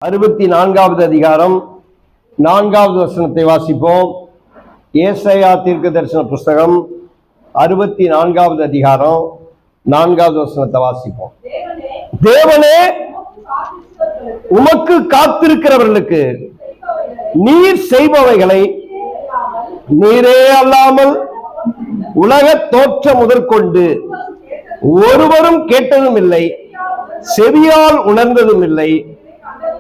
64வது அதிகாரம் 4வது வசனத்தை வாசிப்போம். ஏசாயா தீர்க்க தரிசன புஸ்தகம் 64வது அதிகாரம் 4வது வசனத்தை வாசிப்போம். தேவனே, உமக்கு காத்திருக்கிறவர்களுக்கு நீர் செய்பவைகளை நீரே அல்லாமல் உலக தோற்றம் முதற்கொண்டு ஒருவரும் கேட்டதும் இல்லை, செவியால் உணர்ந்ததும் இல்லை,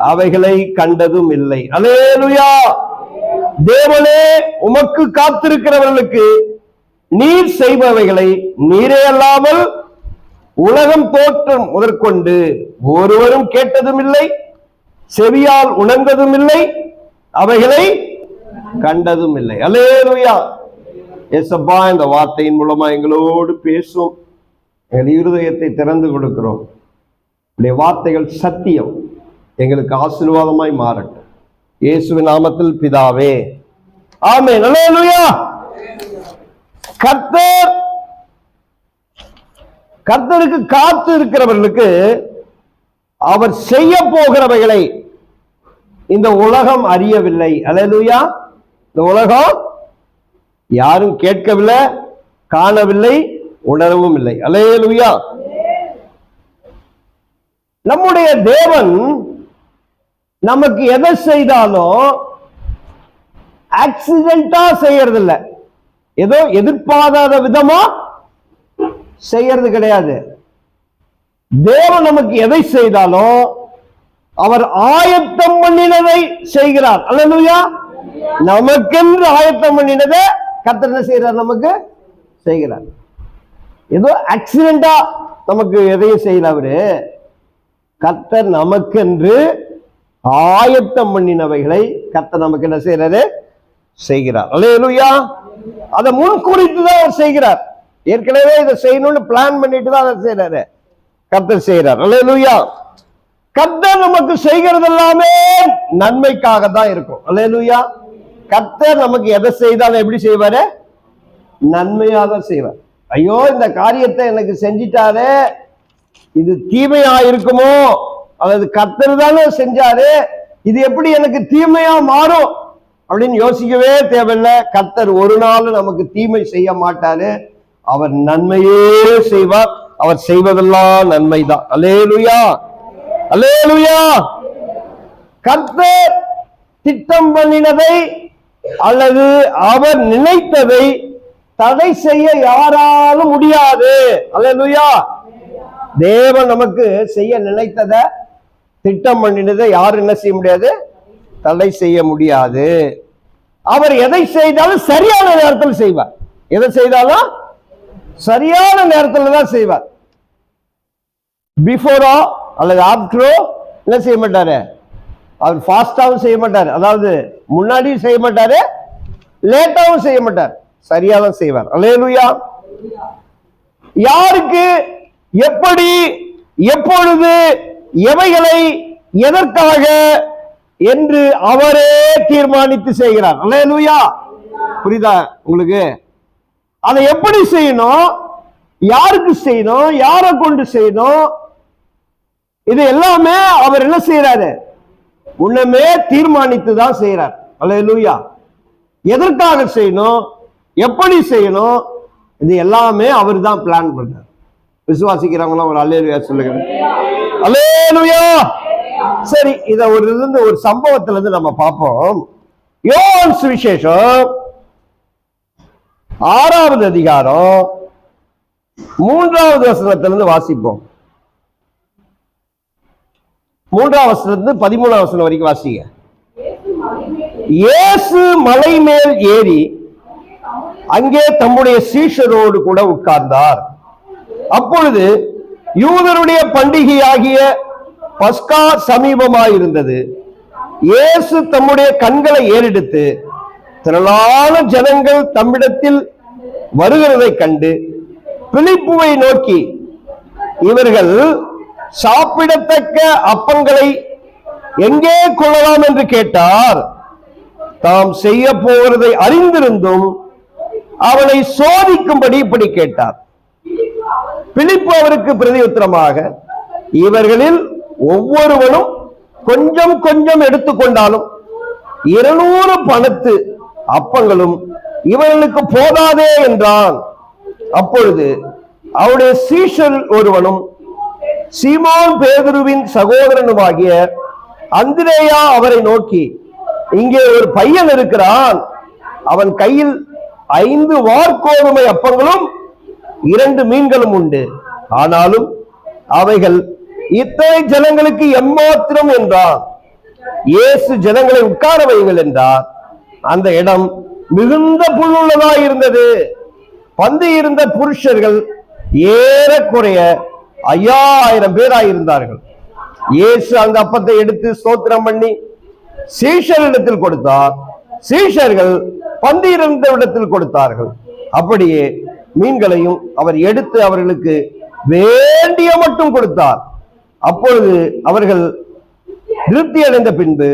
அவைகளை கண்டதும் இல்லை. அல்லேலூயா. தேவனே, உமக்கு காத்திருக்கிறவர்களுக்கு நீர் செய்பவைகளை நீரே அல்லாமல் உலகம் தோற்றம் முதற்கொண்டு ஒருவரும் கேட்டதும் இல்லை, செவியால் உணர்ந்ததும் இல்லை, அவைகளை கண்டதும் இல்லை. அல்லேலூயா. ஏசப்பா, இந்த வார்த்தையின் மூலமா எங்களோடு பேசும். எங்கள் இருதயத்தை திறந்து கொடுக்கிறோம். உடைய வார்த்தைகள் சத்தியம், எங்களுக்கு ஆசீர்வாதமாய் மாறட்டும். இயேசுவின் நாமத்தில் பிதாவே, ஆமென். அல்லேலூயா. கர்த்தருக்கு காத்து இருக்கிறவர்களுக்கு அவர் செய்ய போகிறவைகளை இந்த உலகம் அறியவில்லை. அல்லேலூயா. இந்த உலகம் யாரும் கேட்கவில்லை, காணவில்லை, உணரவும் இல்லை. அல்லேலூயா. நம்முடைய தேவன் நமக்கு எதை செய்தாலும் ஆக்சிடென்டா செய்யறதில்லை, ஏதோ எதிர்பாராத விதமா செய்யறது கிடையாது. தேவன் நமக்கு எதை செய்தாலும் அவர் ஆயத்தம் பண்ணினதை செய்கிறார். அல்லேலூயா. நமக்கென்று ஆயத்தம் பண்ணினதை கர்த்தர் என்ன செய்யறார்? நமக்கு செய்கிறார். ஏதோ ஆக்சிடென்டா நமக்கு எதையும் செய்யல. அவரு கர்த்தர் நமக்கென்று ஆயத்தம் பண்ணினவைகளை கர்த்தர் நமக்கு என்ன செய்யறாரு? செய்கிறார். அல்லேலூயா. அதை முன்குறித்து தான் அவர் செய்கிறார். ஏற்கனவே இதை செய்யணும்னு பிளான் பண்ணிட்டு தான் அதை செய்யறாரு. கர்த்தர் செய்கிறார். அல்லேலூயா. கர்த்தர் நமக்கு செய்கிறது எல்லாமே நன்மைக்காக தான் இருக்கும். அல்லேலூயா. கர்த்தர் நமக்கு எதை செய்தாலும் எப்படி செய்வாரு? நன்மையாக தான் செய்வார். ஐயோ, இந்த காரியத்தை எனக்கு செஞ்சிட்டாரு, இது தீமையா இருக்குமோ, அல்லது கர்த்தர் தானே செஞ்சாரு, இது எப்படி எனக்கு தீமையா மாறும் அப்படின்னு யோசிக்கவே தேவையில்லை. கர்த்தர் ஒரு நாள் நமக்கு தீமை செய்ய மாட்டாரு. அவர் நன்மையே செய்வார். அவர் செய்வதெல்லாம் நன்மைதான். அல்லேலூயா. அல்லேலூயா. கர்த்தர் திட்டம் பண்ணினதை அல்லது அவர் நினைத்ததை தடை செய்ய யாராலும் முடியாது. அல்லேலூயா. தேவன் நமக்கு செய்ய நினைத்ததை, திட்டம் பண்ணினதை யாரும் என்ன செய்ய முடியாது? தடை செய்ய முடியாது. அவர் எதை செய்தாலும் சரியான நேரத்தில் செய்வார். எதை செய்தாலும் சரியான நேரத்தில் தான் செய்வார். பிஃபோரோ அல்லது ஆஃப்டரோ என்ன செய்ய மாட்டாரு? அவர் ஃபாஸ்டாவும் செய்ய மாட்டார், அதாவது முன்னாடியும் செய்ய மாட்டாரு, லேட்டாவும் செய்ய மாட்டார், சரியாக செய்வார். அல்லேலூயா. யாருக்கு எப்படி எப்பொழுது எவைகளை எதற்காக என்று அவரே தீர்மானித்து செய்கிறார். அல்லேலூயா. புரியுதா உங்களுக்கு? அதை எப்படி செய்யணும், யாருக்கு செய்யணும், யாரை கொண்டு செய்யணும், இது எல்லாமே அவர் என்ன செய்யறாரு? முன்னமே தீர்மானித்து தான் செய்யறார். அல்லேலூயா. எதற்காக செய்யணும், எப்படி செய்யணும், இது எல்லாமே அவர் தான் பிளான் பண்றார். விசுவாசிக்கிறவங்க ஒரு அல்லேலூயா சொல்லுங்க. அல்லேலூயா. சரி, இத ஒரு சம்பவத்துல இருந்து நம்ம பார்ப்போம். யோவான் சுவிசேஷம் 6வது அதிகாரம் 3வது வசனத்திலிருந்து வாசிப்போம். 3வது வசனத்திலிருந்து 13வது வசனம் வரைக்கும் வாசிங்க. இயேசு மலை மேல் ஏறி அங்கே தம்முடைய சீஷரோடு கூட உட்கார்ந்தார். அப்பொழுது யூதருடைய பண்டிகையாகிய பஸ்கா சமீபமாயிருந்தது. இயேசு தம்முடைய கண்களை ஏறெடுத்து திரளான ஜனங்கள் தம்மிடத்தில் வருகிறதை கண்டு பிலிப்புவை நோக்கி, இவர்கள் சாப்பிடத்தக்க அப்பங்களை எங்கே கொள்ளலாம் என்று கேட்டார். தாம் செய்ய போவதை அறிந்திருந்தும் அவனை சோதிக்கும்படி இப்படி கேட்டார். பிலிப்பு அவருக்கு பிரதியுத்தரமாக, இவர்களில் ஒவ்வொருவனும் கொஞ்சம் கொஞ்சம் எடுத்துக்கொண்டாலும் 200 பணத்து அப்பங்களும் இவர்களுக்கு போதாதே என்றான். அப்பொழுது அவருடைய சீஷர் ஒருவனும் சீமோன் பேதுருவின் சகோதரனுமாகிய அந்திரேயா அவரை நோக்கி, இங்கே ஒரு பையன் இருக்கிறான், அவன் கையில் 5 வாற்கோதுமை அப்பங்களும் 2 மீன்களும் உண்டு, ஆனாலும் அவைகள் இத்தனை ஜனங்களுக்கு எம்மாத்திரம் என்றான். இயேசு ஜனங்களை உட்கார வையுங்கள் என்றார். அந்த இடம் மிகுந்த புல்லுள்ளதாய் இருந்தது. பந்தி இருந்த புருஷர்கள் ஏறக்குறைய 5000 பேராயிருந்தார்கள். இயேசு அந்த அப்பத்தை எடுத்து ஸ்தோத்திரம் பண்ணி சீஷரிடத்தில் கொடுத்தார். சீஷர்கள் பந்தி இருந்த இடத்தில் கொடுத்தார்கள். அப்படியே மீன்களையும் அவர் எடுத்து அவர்களுக்கு வேண்டிய மட்டும் கொடுத்தார். அப்பொழுது அவர்கள் திருப்தி அடைந்த பின்பு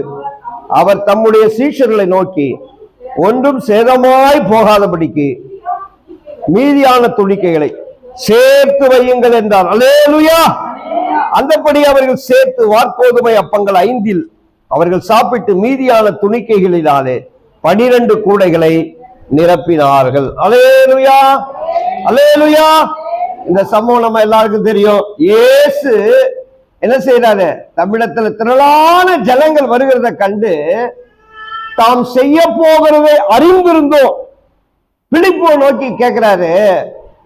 அவர் தம்முடைய சீஷர்களை நோக்கி, ஒன்றும் சேதமாய் போகாதபடிக்கு மீதியான துணிக்கைகளை சேர்த்து வையுங்கள் என்றார். அல்லேலூயா. அந்தபடி அவர்கள் சேர்த்து வாற்கோதுமை அப்பங்கள் 5 அவர்கள் சாப்பிட்டு மீதியான துணிக்கைகளினாலே 12 கூடைகளை நிரப்பினார்கள். அல்லேலூயா, அல்லேலூயா. இந்த சம்பவம் நம்ம எல்லாருக்கும் தெரியும். இயேசு என்ன செய்யறாரு? தமிழத்துல திரளான ஜனங்கள் வருகிறத கண்டு தாம் செய்ய போகிறதை அறிந்திருந்தோம் பிலிப்பை நோக்கி கேட்கிறாரு,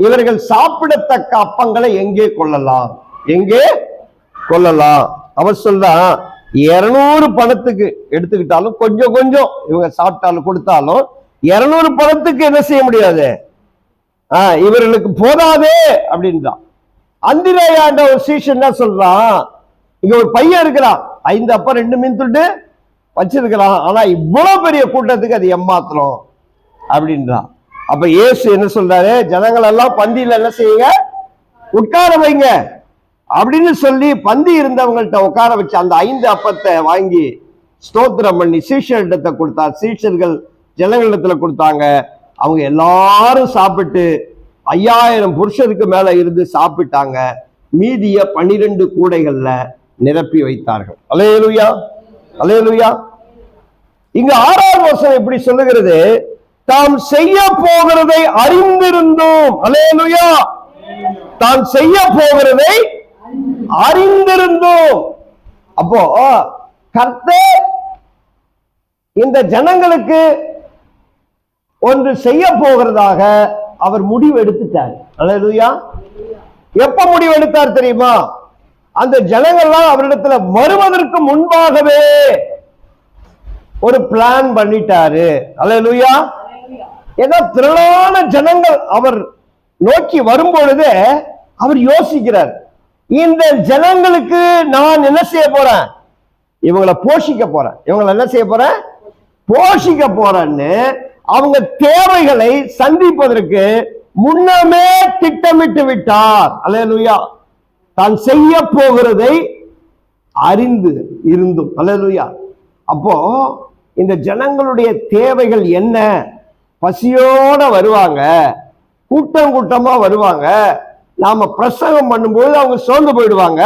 இவர்கள் சாப்பிடத்தக்க அப்பங்களை எங்கே கொள்ளலாம், எங்கே கொள்ளலாம்? அவர் சொல்றான், 200 பணத்துக்கு எடுத்துக்கிட்டாலும் கொஞ்சம் கொஞ்சம் இவங்க சாப்பிட்டாலும் கொடுத்தாலும் 200 பணத்துக்கு என்ன செய்ய முடியாது, இவர்களுக்கு போதாதே அப்படின்றான். அந்திரேயாண்ட ஒரு சீஷன் என்ன சொல்றான், இங்க ஒரு பையன் இருக்கிறான், 5 அப்பம் 2 மீன் துண்டு வச்சிருக்கிறான், ஆனா இவ்வளவு பெரிய கூட்டத்துக்கு அது எம்மாத்திரம் அப்படின்றான். அப்ப இயேசு என்ன சொல்றாரு, ஜனங்கள் எல்லாம் பந்தியில என்ன செய்யுங்க, உட்கார வைங்க அப்படின்னு சொல்லி பந்தி இருந்தவங்கள்ட்ட உட்கார வச்சு அந்த 5 அப்பத்தை வாங்கி ஸ்தோத்திரம் பண்ணி சீஷர்கிட்ட கொடுத்தார். சீஷர்கள் ஜனங்களிடத்துல கொடுத்தாங்க. அவங்க எல்லாரும் சாப்பிட்டு 5000 புருஷருக்கு மேல இருந்து சாப்பிட்டாங்க. மீதிய 12 கூடைகள்ல நிரப்பி வைத்தார்கள். அல்லேலூயா, அல்லேலூயா. இங்க 6ஆவது வசனம் எப்படி சொல்லுகிறது, தாம் செய்ய போகிறதை அறிந்திருந்தோம். அல்லேலூயா. தான் செய்ய போகிறதை அறிந்திருந்தோம். அப்போ கர்த்தர் இந்த ஜனங்களுக்கு ஒன்று செய்ய போகிறதாக அவர் முடிவு எடுத்துட்டார். அல்லேலூயா. எப்ப முடிவு எடுத்தார் தெரியுமா? அந்த ஜனங்கள்லாம் அவரிடத்துல வருவதற்கு முன்பாகவே ஒரு பிளான் பண்ணிட்டாரு. அல்லேலூயா. ஏதோ திரளான ஜனங்கள் அவர் நோக்கி வரும்பொழுது அவர் யோசிக்கிறார், இந்த ஜனங்களுக்கு நான் என்ன செய்ய போறேன், இவங்களை போஷிக்க போறேன், இவங்களை என்ன செய்ய போறேன், போஷிக்க போறேன்னு அவங்க தேவைகளை சந்திப்பதற்கு முன்னமே திட்டமிட்டு விட்டார். அல்லேலூயா. தான் செய்ய போகிறதை அறிந்து இருந்தும். அல்லேலூயா. அப்போ இந்த ஜனங்களுடைய தேவைகள் என்ன, பசியோட வருவாங்க, கூட்டம் கூட்டமா வருவாங்க, நாம பிரசங்கம் பண்ணும்போது அவங்க சோர்ந்து போயிடுவாங்க,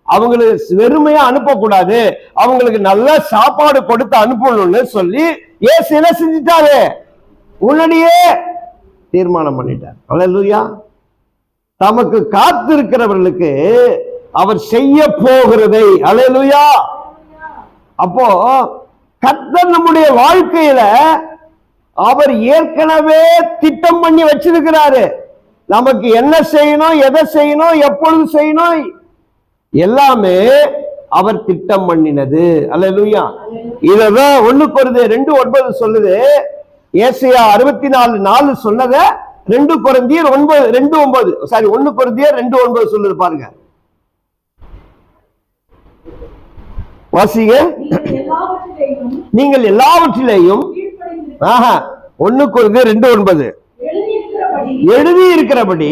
அவங்களுக்கு வெறுமையா அனுப்பக்கூடாது, அவங்களுக்கு நல்ல சாப்பாடு கொடுத்து அனுப்பணும்னு சொல்லி இயேசு என்ன செஞ்சிட்டாரு, முன்னாடியே தீர்மானம் பண்ணிட்டார். அல்லேலூயா. தமக்கு காத்திருக்கிறவர்களுக்கு அவர் செய்ய போகிறதை. அல்லேலூயா. அப்போ கர்த்தர் நம்முடைய வாழ்க்கையில அவர் ஏற்கனவே திட்டம் பண்ணி வச்சிருக்கிறாரு. நமக்கு என்ன செய்யணும், எதை செய்யணும், எப்பொழுது செய்யணும், எல்லாமே அவர் திட்டம் பண்ணினது. அல்லேலூயா. இததான் 1 கொரிந்தியர் 2:9 சொல்லுது. ஏசாயா 64:4 சொன்னத 2 கொரிந்தியர் 2:9 சாரி 1 கொரிந்தியர் 2:9 சொல்லுது பாருங்க. வாசிங்க. நீங்கள் எல்லாவற்றிலேயும் 1 கொரிந்தியர் 2:9 எழுதி இருக்கிறபடி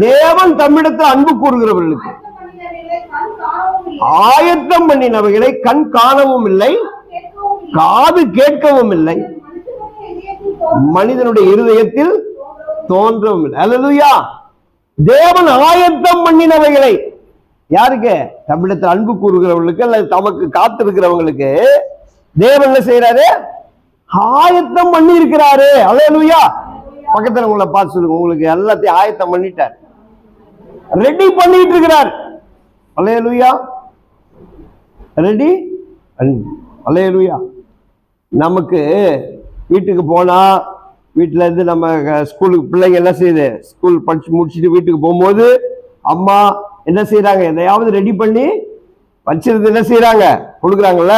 தேவன் தம்மிடத்தில் அன்பு கூறுகிறவர்களுக்கு ஆயத்தம் பண்ணினவைகளை கண் காணவும் இல்லை, காது கேட்கவும் இல்லை, மனிதனுடைய இருதயத்தில் தோன்றவும் இல்லை. அல்லேலூயா. தேவன் ஆயத்தம் பண்ணினவைகளை யாருக்கு? தமிழத்தில் அன்பு கூறுகிறவர்களுக்கு அல்லது தமக்கு காத்திருக்கிறவங்களுக்கு தேவன் என்ன செய்யறாரு? ஆயத்தம் பண்ணி இருக்கிறாரு. அல்லேலூயா. பக்கத்துல உங்களை பார்த்து சொல்லுங்க, உங்களுக்கு எல்லாத்தையும் ஆயத்தம் பண்ணிட்டார், ரெடி பண்ணிட்டு இருக்கிறார். அல்லேலூயா. ரெடி. அல்லேலூயா. நமக்கு வீட்டுக்கு போனா, வீட்டுல இருந்து நம்ம ஸ்கூலுக்கு பிள்ளைங்க என்ன செய்யுது, ஸ்கூல் படிச்சு முடிச்சுட்டு வீட்டுக்கு போகும்போது அம்மா என்ன செய்யறாங்க? எதையாவது ரெடி பண்ணி வச்சிருந்து என்ன செய்யறாங்க? கொடுக்குறாங்கல்ல.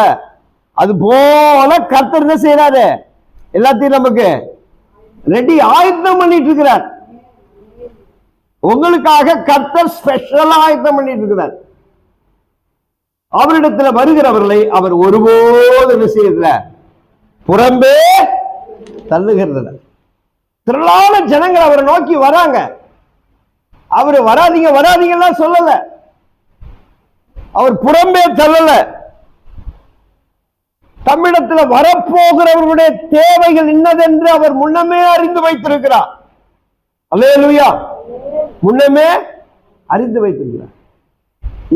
அது போல கர்த்தர் என்ன செய்யறாரு? எல்லாத்தையும் நமக்கு ரெடி ஆயத்தம் பண்ணிட்டு இருக்கிறார். உங்களுக்காக கர்த்தர் ஸ்பெஷலா ஆயத்தம் பண்ணிட்டு இருக்கிறார். அவரிடத்துல வருகிறவர்களை அவர் ஒருபோது என்ன செய்யறதில்ல, புறம்பே தள்ளுகிறது. திரளான ஜனங்கள் அவரை நோக்கி வராங்க. அவரு வராதீங்க வராதீங்கலாம் சொல்லல, அவர் புறம்பே தள்ளல. தம்மிடத்துல வரப்போகிறவர்களுடைய தேவைகள் இன்னதென்று அவர் முன்னமே அறிந்து வைத்திருக்கிறார். அல்லேலூயா. முன்னமே அறிந்து வைத்திருக்கிறார்.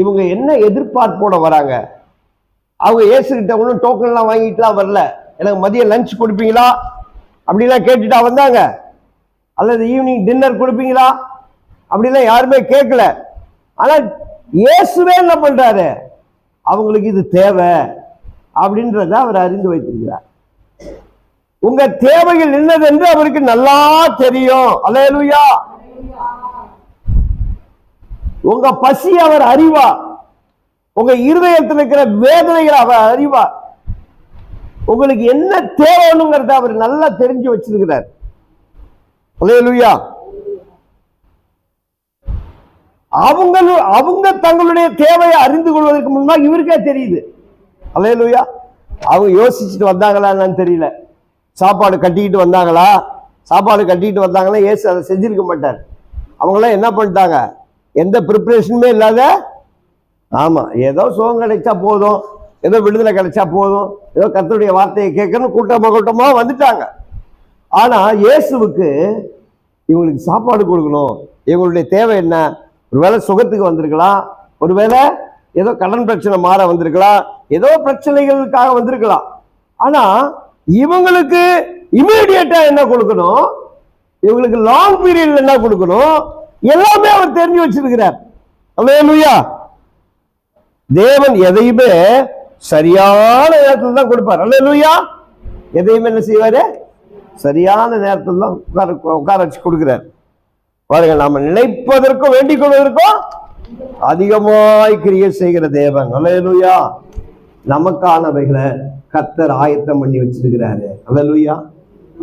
இவங்க என்ன எதிர்பார்ப்போட வராங்க? அவங்க இயேசு கிட்ட ஒன்றும் டோக்கன் எல்லாம் வாங்கிட்டுலாம் வரல. எனக்கு மதிய லஞ்ச் கொடுப்பீங்களா அப்படிலாம் கேட்டுட்டா வந்தாங்க, அல்லது ஈவினிங் டின்னர் கொடுப்பீங்களா அப்படிலாம் யாருமே கேட்கல. ஆனா இயேசுவே என்ன பண்றாரு? அவங்களுக்கு இது தேவை அப்படின்றத அவர் அறிந்து வைத்திருக்கிறார். உங்க தேவைகள் என்னது என்று அவருக்கு நல்லா தெரியும். அல்லேலூயா. உங்க பசி அவர் அறிவார். உங்க இருதயத்தில் இருக்கிற வேதனைகள் அவர் அறிவார். உங்களுக்கு என்ன தேவைங்கிறத அவர் நல்லா தெரிஞ்சு வச்சிருக்கிறார். அல்லேலூயா. அவங்க தங்களுடைய தேவையை அறிந்து கொள்வதற்கு முன்பாக இவருக்கே தெரியுது. அல்லேலூயா. அவங்க யோசிச்சுட்டு வந்தாங்களா என்னன்னு தெரியல. சாப்பாடு கட்டிக்கிட்டு வந்தாங்களா? சாப்பாடு கட்டிக்கிட்டு வந்தாங்களா? ஏசு அதை செஞ்சிருக்க மாட்டார். அவங்களாம் என்ன பண்ணிட்டாங்க? எந்த ப்ரிப்பரேஷனுமே இல்லாத, ஆமா ஏதோ சுகம் கிடைச்சா போதும், ஏதோ விடுதலை கிடைச்சா போதும், ஏதோ கர்த்தருடைய வார்த்தையை கேட்கணும் கூட்டமா வந்துட்டாங்க. ஆனா இயேசுவுக்கு இவங்களுக்கு சாப்பாடு கொடுக்கணும். இவங்களுடைய தேவை என்ன? ஒருவேளை சுகத்துக்கு வந்திருக்கலாம், ஒருவேளை ஏதோ கடன் பிரச்சனை மாற வந்திருக்கலாம், ஏதோ பிரச்சனைகளுக்காக வந்திருக்கலாம். ஆனா இவங்களுக்கு இமீடியட்டா என்ன கொடுக்கணும், இவங்களுக்கு லாங் பீரியட்ல என்ன கொடுக்கணும், எல்லாமே அவர் தெரிஞ்சு வச்சிருக்கிறார். அல்லேலூயா. தேவன் எதையுமே சரியான நேரத்தில் தான் கொடுப்பார். அல்லேலூயா. எதையுமே என்ன செய்வாரு? சரியான நேரத்தில் தான் உட்கார வச்சு கொடுக்கிறார். பாருங்க, நாம நினைப்பதற்கும் வேண்டிக் கொள்வதற்கும் அதிகமாய் கிரியை செய்கிற தேவன். அல்லேலூயா. நமக்கானவைகளை கர்த்தர் ஆயத்தம் பண்ணி வச்சிருக்கிறாரு. அல்லேலூயா.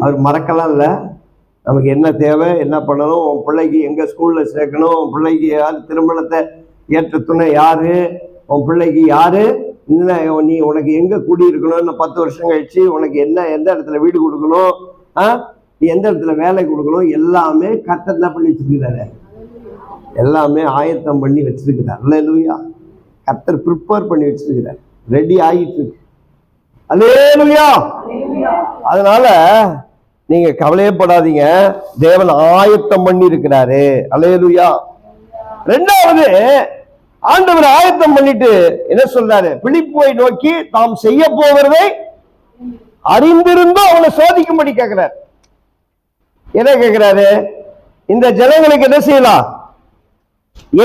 அவர் மறக்கலாம் இல்லை. நமக்கு என்ன தேவை, என்ன பண்ணணும், உன் பிள்ளைக்கு எங்க ஸ்கூல்ல சேர்க்கணும், உன் பிள்ளைக்கு யார் திருமணத்தை ஏற்ற துணை யாரு, உன் பிள்ளைக்கு யாரு, நீ உனக்கு எங்க குடியிருக்கணும், 10 வருஷம் கழிச்சு உனக்கு என்ன எந்த இடத்துல வீடு கொடுக்கணும், நீ எந்த இடத்துல வேலை கொடுக்கணும், எல்லாமே கர்த்தர் என்ன பண்ணி வச்சிருக்கிறாரு? எல்லாமே ஆயத்தம் பண்ணி வச்சிருக்கிறார். அல்லேலூயா. கர்த்தர் ப்ரிப்பேர் பண்ணி வச்சிருக்கிறார். ரெடி ஆகிட்டு இருக்கு. அல்லேலூயா. அதனால நீங்க கவலையப்படாதீங்க, தேவன் ஆயத்தம் பண்ணி இருக்கிறாரு. அல்லேலூயா. ரெண்டாவது, ஆண்டவர் ஆயத்தம் பண்ணிட்டு என்ன சொல்றாரு? பிலிப்பை நோக்கி தாம் செய்ய போகிறதை அறிந்திருந்தும் அவனை சோதிக்கும்படி கேட்கிறார். என்ன கேட்கிறாரு? இந்த ஜனங்களுக்கு என்ன செய்யலாம்?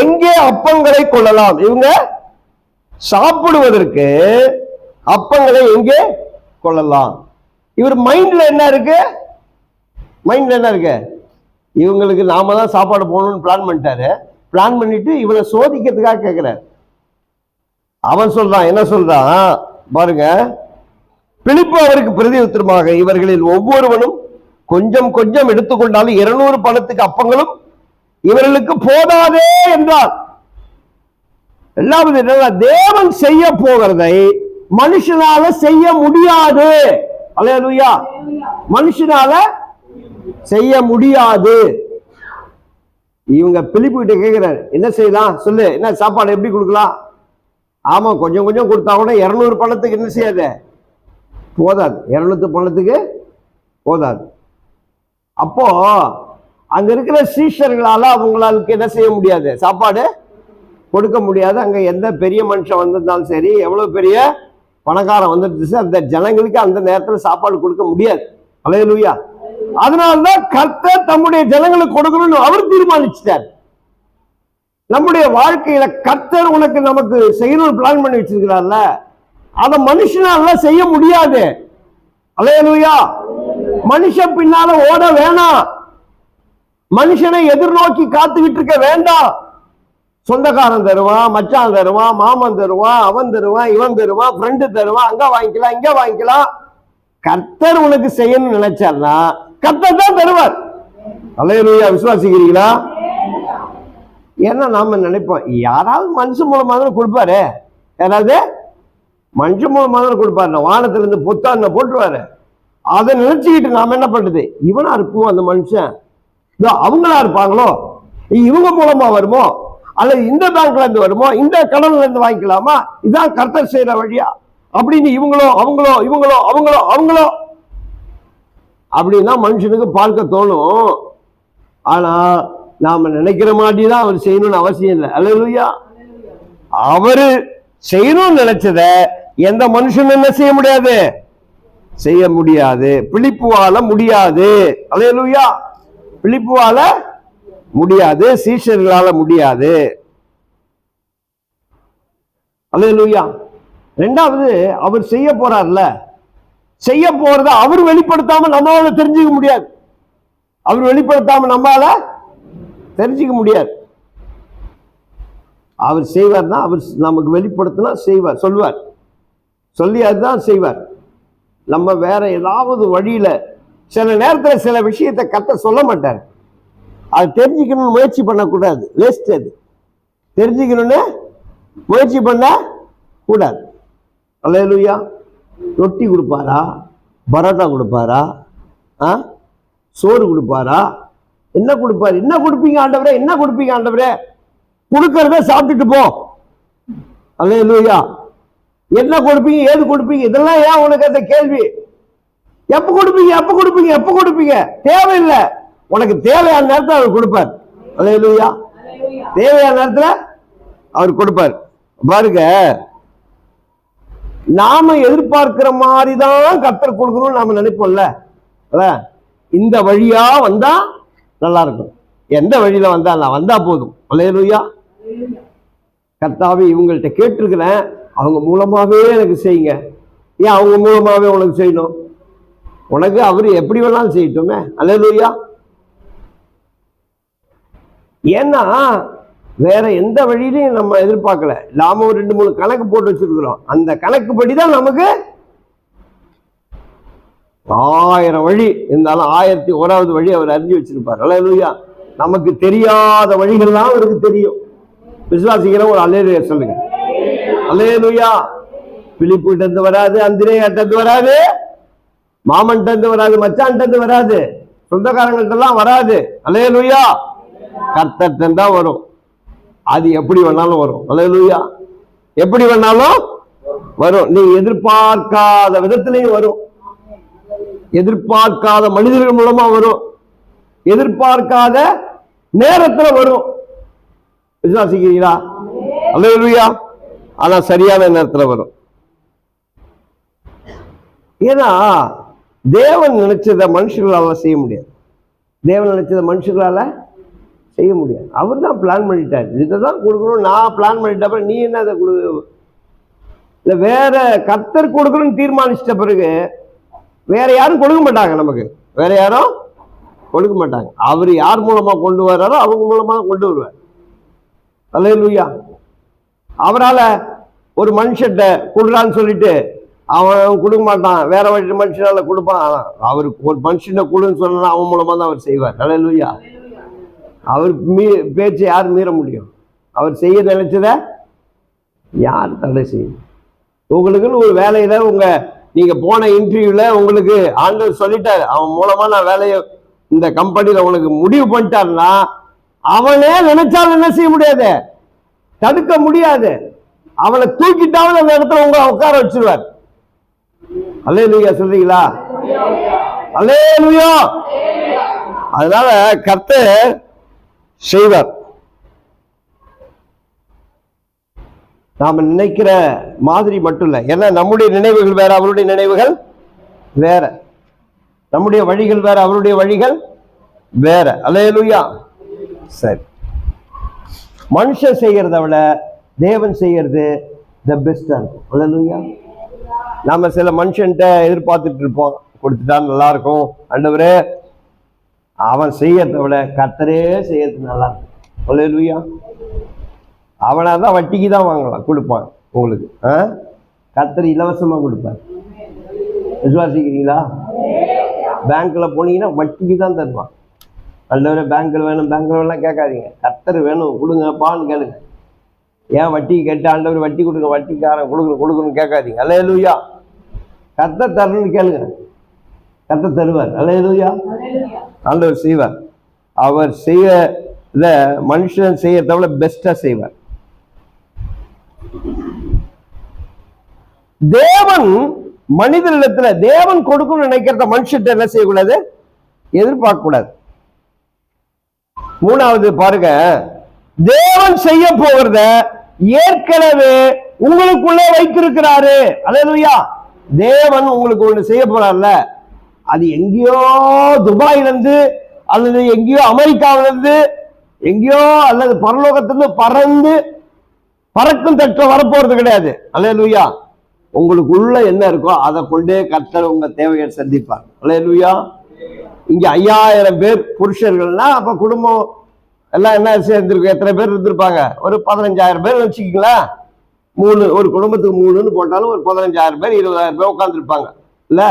எங்கே அப்பங்களை கொள்ளலாம்? இவங்க சாப்பிடுவதற்கு அப்பங்களை எங்கே கொள்ளலாம்? இவர் மைண்ட்ல என்ன இருக்கு? மைண்ட்ல என்ன இருக்கு? இவங்களுக்கு நாம தான் சாப்பாடு போகணும்னு பிளான் பண்ணிட்டாரு. பிளான் பண்ணிட்டு இவனை சோதிக்கிறதுக்காக கேட்கிறார். அவன் சொல்றான், என்ன சொல்றான் பாருங்க. பிலிப்பு அவருக்கு பிரதி உத்தரமாக, இவர்களில் ஒவ்வொருவனும் கொஞ்சம் கொஞ்சம் எடுத்துக்கொண்டாலும் 200 பணத்துக்கு அப்பங்களும் இவர்களுக்கு போதாதே என்றார். இரண்டாவது என்னன்னா, தேவன் செய்ய போகிறதை மனுஷனால செய்ய முடியாது. அல்லேலூயா. மனுஷனால செய்ய முடியாது. இவங்க பிலிப்பு கிட்ட கேட்கிறாரு, என்ன செய்யலாம் சொல்லு, என்ன சாப்பாடு எப்படி கொடுக்கலாம்? ஆமா, கொஞ்சம் கொஞ்சம் கொடுத்தா கூட 200 பணத்துக்கு என்ன செய்யாது? போதாது. 200 பணத்துக்கு போதாது. அப்போ அங்க இருக்கிற சீஷர்களால அவங்களுக்கு என்ன செய்ய முடியாது? சாப்பாடு கொடுக்க முடியாது. அங்க எந்த பெரிய மனுஷன் வந்திருந்தாலும் சரி, எவ்வளவு பெரிய பணக்காரன் வந்துருச்சு, அந்த ஜனங்களுக்கு அந்த நேரத்தில் சாப்பாடு கொடுக்க முடியாது. அல்லேலூயா. அதனால்தான் கர்த்தர் தம்முடைய ஜனங்களுக்கு கொடுக்கணும்னு அவர் தீர்மானிச்சிட்டார். நம்முடைய வாழ்க்கையில கர்த்தர் உனக்கு நமக்கு செய்யணும் பிளான் பண்ணி வச்சிருக்கிறார்ல, அத மனுஷனால செய்ய முடியாது. அல்லேலூயா. மனுஷன் பின்னால ஓட வேணாம், மனுஷனை எதிர்நோக்கி காத்துக்கிட்டு இருக்க வேண்டாம். சொந்தக்காரன் தருவான், மச்சான் தருவான், மாமன் தருவான், அவன் தருவான், இவன் தருவான், ஃப்ரெண்டு தருவான், அங்க வாங்கிக்கலாம் இங்க வாங்கிக்கலாம். கர்த்தர் உனக்கு செய்யணும்னு நினைச்சார்னா கர்த்தர் தான் தருவார். அல்லேலூயா. விசுவாசிக்கிறீங்களா? ஏன்னா நாம நினைப்போம் யாராவது மனுஷன் மூலமா தான் கொடுப்பாரு, யாராவது மனுஷன் மூலமா தான் கொடுப்பாரு, வானத்துல இருந்து புத்தாண்ட போட்டுருவாரு. அதை நினைச்சுக்கிட்டு நாம என்ன பண்றது, இவனா இருக்குமோ அந்த மனுஷன், அவங்களா இருப்பாங்களோ, இவங்க மூலமா வருமோ, அல்லது இந்த பேங்க்ல இருந்து வருமோ, இந்த கடன்ல இருந்து வாங்கிக்கலாமா, இதான் கர்த்தர் செய்யற வழியா அப்படின்னு இவங்களோ அவங்களோ இவங்களோ அவங்களோ அவங்களோ அப்படின்னா மனுஷனுக்கு பார்க்க தோணும். ஆனா நாம நினைக்கிற மாதிரி தான் அவர் செய்யணும்னு அவசியம் இல்லை. அல்லேலூயா. அவரு செய்யணும்னு நினைச்சத எந்த மனுஷனும் என்ன செய்ய முடியாது, செய்ய முடியாது. பிலிப்புவால முடியாது. அல்லேலூயா. பிலிப்புவால முடியாது, சீஷர்களால முடியாது. அல்லேலூயா. ரெண்டாவது, அவர் செய்ய போறார்ல, செய்ய போறத அவர் வெளிப்படுத்தாம நம்மளால தெரிஞ்சுக்க முடியாது. அவர் வெளிப்படுத்தாம நம்மளால தெரிஞ்சுக்க முடியாது. அவர் செய்வார்னா அவர் நமக்கு வெளிப்படுத்தினா செய்வார், சொல்லுவார், சொல்லி அதுதான் செய்வார். நம்ம வேற ஏதாவது வழியில சில நேரத்தில் சில விஷயத்தை கர்த்தர் சொல்ல மாட்டார். அது தெரிஞ்சுக்கணும்னு முயற்சி பண்ணக்கூடாது, வேஸ்ட். அது தெரிஞ்சுக்கணும்னு முயற்சி பண்ண கூடாது. அல்லேலூயா. ரொட்டி கொடுப்பாரா, பரோட்டா கொடுப்பாரா, சோறு கொடுப்பாரா, என்ன கொடுப்பாரு, என்ன கொடுப்பீங்க ஆண்டவரே, என்ன கொடுப்பீங்க ஆண்டவரே, கொடுக்கறத சாப்பிட்டுட்டு போ. அல்லேலூயா. என்ன கொடுப்பீங்க, ஏது கொடுப்பீங்க, இதெல்லாம் ஏன் உனக்கு அந்த கேள்வி? எப்ப கொடுப்பீங்க, எப்ப கொடுப்பீங்க, எப்ப கொடுப்பீங்க, தேவையில்லை. உனக்கு தேவையான நேரத்தில் அவர் கொடுப்பார். அல்லேலூயா. தேவையான நேரத்தில் அவர் கொடுப்பார். பாருங்க, நாம எதிர்பார்க்கிற மாதிரி தான் கர்த்தர் கொடுக்கணும்னு நாம நினைப்போம்ல. இந்த வழியா வந்தா நல்லா இருக்கும், எந்த வழியில வந்தா நான் வந்தா போதும். அல்லேலூயா. கர்த்தாவே இவங்கள்ட்ட கேட்டிருக்கிறேன், அவங்க மூலமாவே எனக்கு செய்யுங்க. ஏன் அவங்க மூலமாவே உனக்கு செய்யணும்? உனக்கு அவரு எப்படி வேணாலும் செய்யட்டுமே. அல்லேலூயா. ஏன்னா வேற எந்த வழியிலையும் நம்ம எதிர்பார்க்கல. நாம ஒரு 2-3 கணக்கு போட்டு வச்சிருக்கிறோம். அந்த கணக்குப்படிதான் நமக்கு 1000 வழி இருந்தாலும் 1001வது வழி அவர் அறிஞ்சு வச்சிருப்பார். அல்லேலூயா. நமக்கு தெரியாத வழிகள்லாம் அவருக்கு தெரியும். விசுவாசிக்கிற ஒரு அல்லேலூயா சொல்லுங்க. அல்லேலூயா. பிலிப்புகிட்ட இருந்து வராது, அந்திரேயாட்ட இருந்து வராது, மாமன்ட்ட இருந்து வராது, மச்சான்ட்ட இருந்து வராது, சொந்தக்காரங்கள்ட்ட எல்லாம் வராது. அல்லேலூயா. கர்த்தர்ட்ட தான் வரும். அது எப்படி வேணாலும் வரும். அல்லேலூயா. எப்படி வேணாலும் வரும். நீ எதிர்பார்க்காத விதத்திலையும் வரும், எதிர்பார்க்காத மனிதர்கள் மூலமா வரும், எதிர்பார்க்காத நேரத்துல வரும். விசுவாசிக்கிறீங்களா? அல்லேலூயா. ஆனா சரியான நேரத்துல வரும். ஏன்னா தேவன் நினைச்சத மனுஷங்களால செய்ய முடியாது. தேவன் நினைச்சத மனுஷங்களால செய்ய முடியாது. அவர் தான் பிளான் பண்ணிட்டார், இதைதான் கொடுக்கணும் நான் பிளான் பண்ணிட்ட, நீ என்ன அதை கொடு, இல்ல வேற கர்த்தர் கொடுக்கணும்னு தீர்மானிச்சிட்ட பிறகு வேற யாரும் கொடுக்க மாட்டாங்க. நமக்கு வேற யாரும் கொடுக்க மாட்டாங்க. அவர் யார் மூலமா கொண்டு வர்றாரோ அவங்க மூலமா கொண்டு வருவார். அல்லேலூயா. அவரால் ஒரு மனுஷன்ட்ட கொடுறான்னு சொல்லிட்டு அவன் கொடுக்க மாட்டான், வேற வழி மனுஷனால கொடுப்பான். அவருக்கு ஒரு மனுஷனை கொடுன்னு சொன்னா அவன் மூலமா தான் அவர் செய்வார். அல்லேலூயா. அவர் பேச்சு யார் மீற முடியும்? அவர் செய்ய நினைச்சத யார் தடை செய்யும்? உங்களுக்குன்னு ஒரு வேலையில நீங்க போன இன்டர்வியூல உங்களுக்கு ஆண்டவர் சொல்லிட்டாரு, அவன் மூலமா நான் வேலையை இந்த கம்பெனியில உங்களுக்கு முடிவு பண்ணிட்டாருன்னா அவனே நினைச்சாலும் என்ன செய்ய முடியாது, தடுக்க முடியாது. அவனை தூக்கிட்டாலும் அந்த இடத்துல உங்களை உட்கார வச்சிருவார். அல்லேலூயா சொல்றீங்களா? அல்லேலூயா. அதனால கர்த்தர் செய்வார். நாம நினைக்கிற மாதிரி மட்டும் இல்லை. ஏன்னா நம்முடைய நினைவுகள் வேற, அவருடைய நினைவுகள் வேற. நம்முடைய வழிகள் வேற, அவருடைய வழிகள் வேற. அல்லேலூயா. சரி, மனுஷன் செய்யறத விட தேவன் செய்யறது த பெஸ்டா இருக்கும். அல்லேலூயா. நாம சில மனுஷன்ட்ட எதிர்பார்த்துட்டு இருப்போம், கொடுத்துட்டா நல்லா இருக்கும். ஆண்டவரே, அவன் செய்யறத விட கர்த்தரே செய்யறது நல்லா இருக்கும். அல்லேலூயா. அவனா தான் வட்டிக்கு தான் வாங்கலாம், கொடுப்பான் உங்களுக்கு. கர்த்தர் இலவசமா கொடுப்பார். விசுவாசிக்கிறீங்களா? பேங்க்ல போனீங்கன்னா வட்டிக்கு தான் தருவான். ஆண்டவரே பேங்க்ல வேணும், பேங்க்ல வேணாம் கேட்காதீங்க, கர்த்தர் வேணும் கொடுங்கப்பான்னு கேளுங்க. ஏன் வட்டி கேட்டு ஆண்டவர் வட்டி கொடுங்க, வட்டிக்காரன் கொடுக்கணும்னு கேட்காதீங்க. அல்லேலூயா. கர்த்தர் தரணும்னு கேளுங்க, கர்த்தர் தருவார். அல்லேலூயா. ஆண்டவர் செய்வார். அவர் செய்ய மனுஷன் செய்யறத விட பெஸ்டா செய்வார். தேவன் மனிதனிடத்துல தேவன் கொடுக்கணும்னு நினைக்கிறத மனுஷன் என்ன செய்யக்கூடாது, எதிர்பார்க்க கூடாது. மூணாவது பாருங்க, தேவன் செய்ய போகிறத ஏற்கனவே உங்களுக்குள்ளே வைத்திருக்கிறாரு. அல்லேலூயா. தேவன் உங்களுக்கு ஒண்ணு செய்ய போறார்ல, அது எங்கேயோ துபாயில இருந்து அல்லது எங்கேயோ அமெரிக்காவில இருந்து எங்கேயோ அல்லது பரலோகத்திலிருந்து பறந்து பறக்கும் தட்ட வரப்போறது கிடையாது. அல்லேலூயா. உங்களுக்குள்ள என்ன இருக்கோ அதை கொண்டே கர்த்தர் உங்க தேவையை சந்திப்பார். அல்லேலூயா. இங்க 5000 பேர் புருஷர்கள்னா அப்ப குடும்பம் எல்லாம் என்ன சேர்ந்துருக்கு, எத்தனை பேர் இருந்திருப்பாங்க? ஒரு 15,000 பேர் வச்சுக்கீங்களேன். 3 ஒரு குடும்பத்துக்கு 3ன்னு போட்டாலும் ஒரு 15,000 பேர் 20,000 பேர் உட்கார்ந்துருப்பாங்க இல்ல?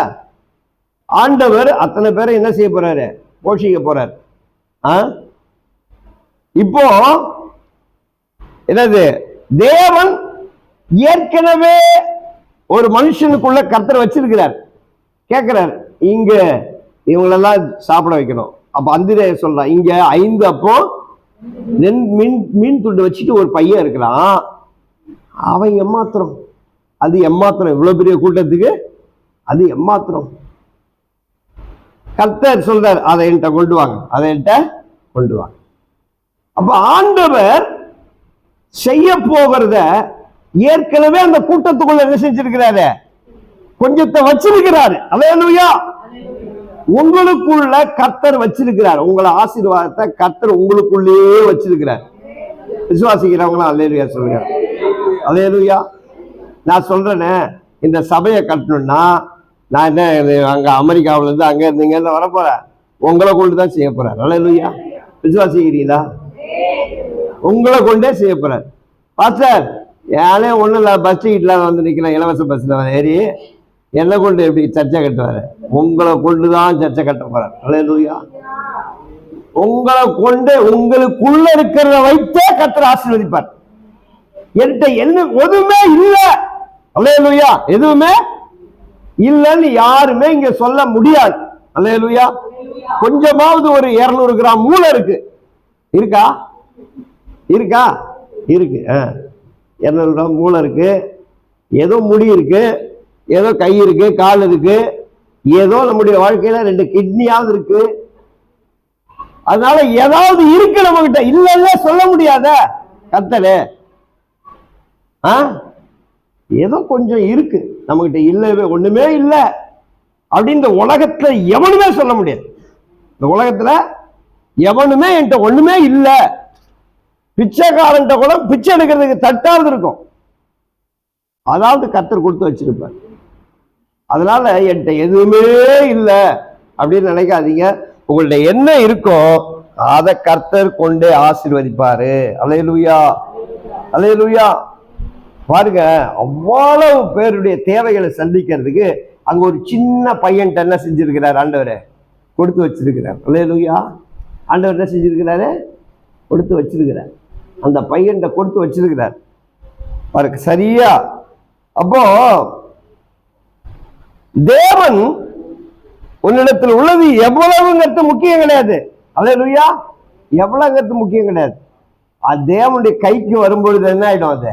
ஆண்டவர் அத்தனை பேரை என்ன செய்ய போறாரு, போஷிக்க போறாரு. இப்போ என்னது, தேவன் ஏற்கனவே ஒரு மனுஷனுக்குள்ள கர்த்தர் வச்சிருக்கிறார். கேட்கிறார், இங்க இவங்களெல்லாம் சாப்பிட வைக்கணும். அப்ப அந்திரேய சொல்றான், இங்க 5 அப்போ மீன் துண்டு வச்சுட்டு ஒரு பையன் இருக்கிறான், அவன் எம்மாத்திரம், அது எம்மாத்திரம், இவ்வளவு பெரிய கூட்டத்துக்கு அது எம்மாத்திரம். கர்த்தர் சொல்றார், அதை என்கிட்ட கொண்டு வாங்க, அதை என்கிட்ட கொண்டு வாங்க. அப்ப ஆண்டவர் செய்ய போகிறத ஏற்கனவே அந்த கூட்டத்துக்குள்ள என்ன செஞ்சிருக்கிறாரு, கொஞ்சத்தை வச்சிருக்கிறாரு. அல்லேலூயா. உங்களுக்குள்ள கர்த்தர் வச்சிருக்கிறார். உங்களை ஆசீர்வாதத்தை கர்த்தர் உங்களுக்குள்ளேயே வச்சிருக்கிறார். விசுவாசிக்கிறவங்களா அல்லேலூயா சொல்லுங்க. அல்லேலூயா. நான் சொல்றேனே, இந்த சபையை கட்டணும்னா நான் என்ன அங்க அமெரிக்காவில இருந்து அங்க இருந்து இங்க இருந்து வரப்போறேன், உங்களை கொண்டுதான் செய்ய போறேன். அல்லேலூயா. விசுவாசிக்கிறீங்களா? உங்களை கொண்டே செய்ய போறார். பாஸ்டர், ஏனே ஒண்ணும் இல்ல, பஸ் டிக்கெட்ல வந்து நிக்கிறேன், இலவச பஸ்ல ஏறி என்ன கொண்டு எப்படி சர்ச்சை கட்டுவாரு? உங்களை கொண்டுதான் சர்ச்சை கட்ட போறார். அல்லேலூயா. உங்களை கொண்டு உங்களுக்குள்ள இருக்கிறத வைத்தே கர்த்தர் ஆசீர்வதிப்பார். என்கிட்ட என்ன எதுவுமே இல்ல, அல்லேலூயா, எதுவுமே இல்லைன்னு யாருமே இங்க சொல்ல முடியாது. அல்லேலூயா. கொஞ்சமாவது ஒரு 200 கிராம் மூளை இருக்கு, இருக்கா? இருக்கா? இருக்கு. 200 கிராம் மூளை இருக்கு, ஏதோ முடி இருக்கு, ஏதோ கை இருக்கு, கால் இருக்கு, ஏதோ நம்முடைய வாழ்க்கையில 2 கிட்னியாவது இருக்கு. அதனால ஏதாவது இருக்கு நம்ம கிட்ட, இல்ல சொல்ல முடியாத கர்த்தரே. ஏதோ கொஞ்சம் இருக்கு நம்ம கிட்ட, இல்லவே ஒண்ணுமே இல்ல அப்படின்னு இந்த உலகத்துல எவனுமே சொல்ல முடியாது. இந்த உலகத்துல எவனுமே என்கிட்ட ஒண்ணுமே இல்ல, பிச்சைக்காரன்ட்ட கூட பிச்சை எடுக்கிறதுக்கு தட்டாவது இருக்கும், அதாவது கர்த்தர் கொடுத்து வச்சிருப்பார். அதனால என்கிட்ட எதுவுமே இல்லை அப்படின்னு நினைக்காதீங்க. உங்கள்ட்ட என்ன இருக்கோ அதை கர்த்தர் கொண்டே ஆசீர்வதிப்பாரு. அல்லேலூயா. அல்லேலூயா. பாருங்க, அவ்வளவு பேருடைய தேவைகளை சந்திக்கிறதுக்கு அங்க ஒரு சின்ன பையன்ட்ட என்ன செஞ்சிருக்கிறார், ஆண்டவரை கொடுத்து வச்சிருக்கிறார். அல்லேலூயா. ஆண்டவர் என்ன செஞ்சிருக்கிறாரு, கொடுத்து வச்சிருக்கிறார். அந்த பையன்ட்ட கொடுத்து வச்சிருக்கிறார் பாருங்க, சரியா? அப்போ தேவன் உன்னிடத்தில் உள்ளது எவ்வளவுங்கிறது முக்கியம் கிடையாது. அல்லேலூயா. எவ்வளவுங்கிறது முக்கியம் கிடையாது. அது தேவனுடைய கைக்கு வரும்பொழுது என்ன ஆயிடும், அது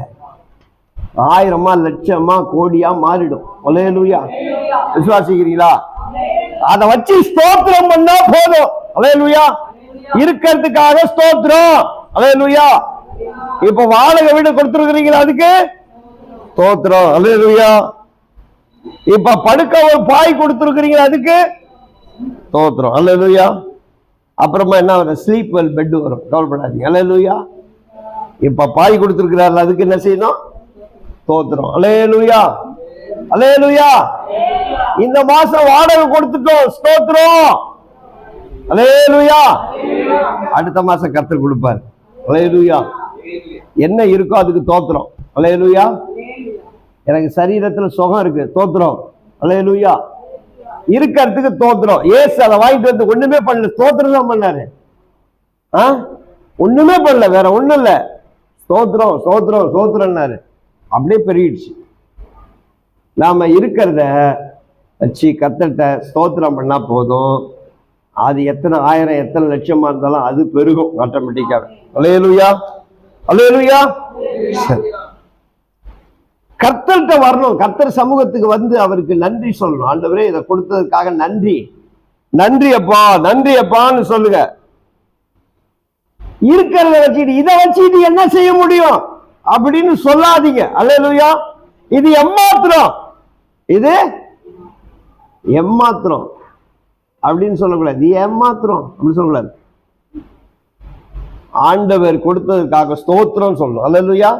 1000மா லட்சமா கோடியா மாறிடும். அல்லேலூயா. விசுவாசிக்கிறீங்களா? அதை வச்சு ஸ்தோத்திரம் பண்ணா போதும். அல்லேலூயா. இருக்கிறதுக்காக ஸ்தோத்திரம். அல்லேலூயா. இப்ப வாடகை வீடு கொடுத்துருக்கிறீங்களா, அதுக்கு ஸ்தோத்திரம். அல்லேலூயா. இப்ப படுக்க ஒரு பாய் கொடுத்துருக்கீங்க, அதுக்கு ஸ்தோத்திரம். அல்லேலூயா. அப்புறமா என்ன வரும்? ஸ்லீப் வெல் பெட் வரும், கவலைப்படாதீங்க. அல்லேலூயா. இப்ப பாய் கொடுத்துருக்கிறார்கள், அதுக்கு என்ன செய்யணும்? ஸ்தோத்திரம். அல்லேலூயா. அல்லேலூயா. இந்த மாசம் வாடகை கொடுத்துட்டோம், ஸ்தோத்திரம். அல்லேலூயா. அடுத்த மாசம் கர்த்தர் கொடுப்பார். அல்லேலூயா. என்ன இருக்கோ அதுக்கு ஸ்தோத்திரம். அல்லேலூயா. எனக்கு சரீரத்துல சுகம் இருக்கு, ஸ்தோத்திரம். அல்லேலூயா. இருக்கிறதுக்கு ஸ்தோத்திரம். ஏசு அதை வாங்கிட்டு வந்து ஒண்ணுமே பண்ணல, ஸ்தோத்திரம் தான் பண்ணாரு. ஒண்ணுமே பண்ணல, வேற ஒண்ணும் இல்ல. ஸ்தோத்திரம் ஸ்தோத்திரம் ஸ்தோத்திரம்னாரு. அப்படியே பெருகிடுச்சு. நாம இருக்கிறத வச்சு கர்த்தர்ட்ட ஸ்தோத்திரம் பண்ணா போதும். அது எத்தனை ஆயிரம் எத்தனை லட்சமா இருந்தாலும் அது பெருகும் ஆட்டோமேட்டிக்காக. அல்லேலூயா. அல்லேலூயா. கர்த்தர்கிட்ட வரணும். கர்த்தர் சமூகத்துக்கு வந்து அவருக்கு நன்றி சொல்லணும். ஆண்டவரே இதை கொடுத்ததுக்காக நன்றி, நன்றி அப்பா, நன்றி அப்பான்னு சொல்லுங்க. இருக்கிறத வச்சுட்டு இதை வச்சுட்டு என்ன செய்ய முடியும் அப்படின்னு சொல்லாதீங்க. அல்லேலூயா. இது எம்மாத்திரம், இது எம்மாத்திரம் அப்படின்னு சொல்லக்கூடாது. இது ஏமாத்திரம் அப்படின்னு சொல்லக்கூடாது. ஆண்டவர் கொடுத்ததுக்காக ஸ்தோத்திரம் சொல்லணும். அல்லேலூயா.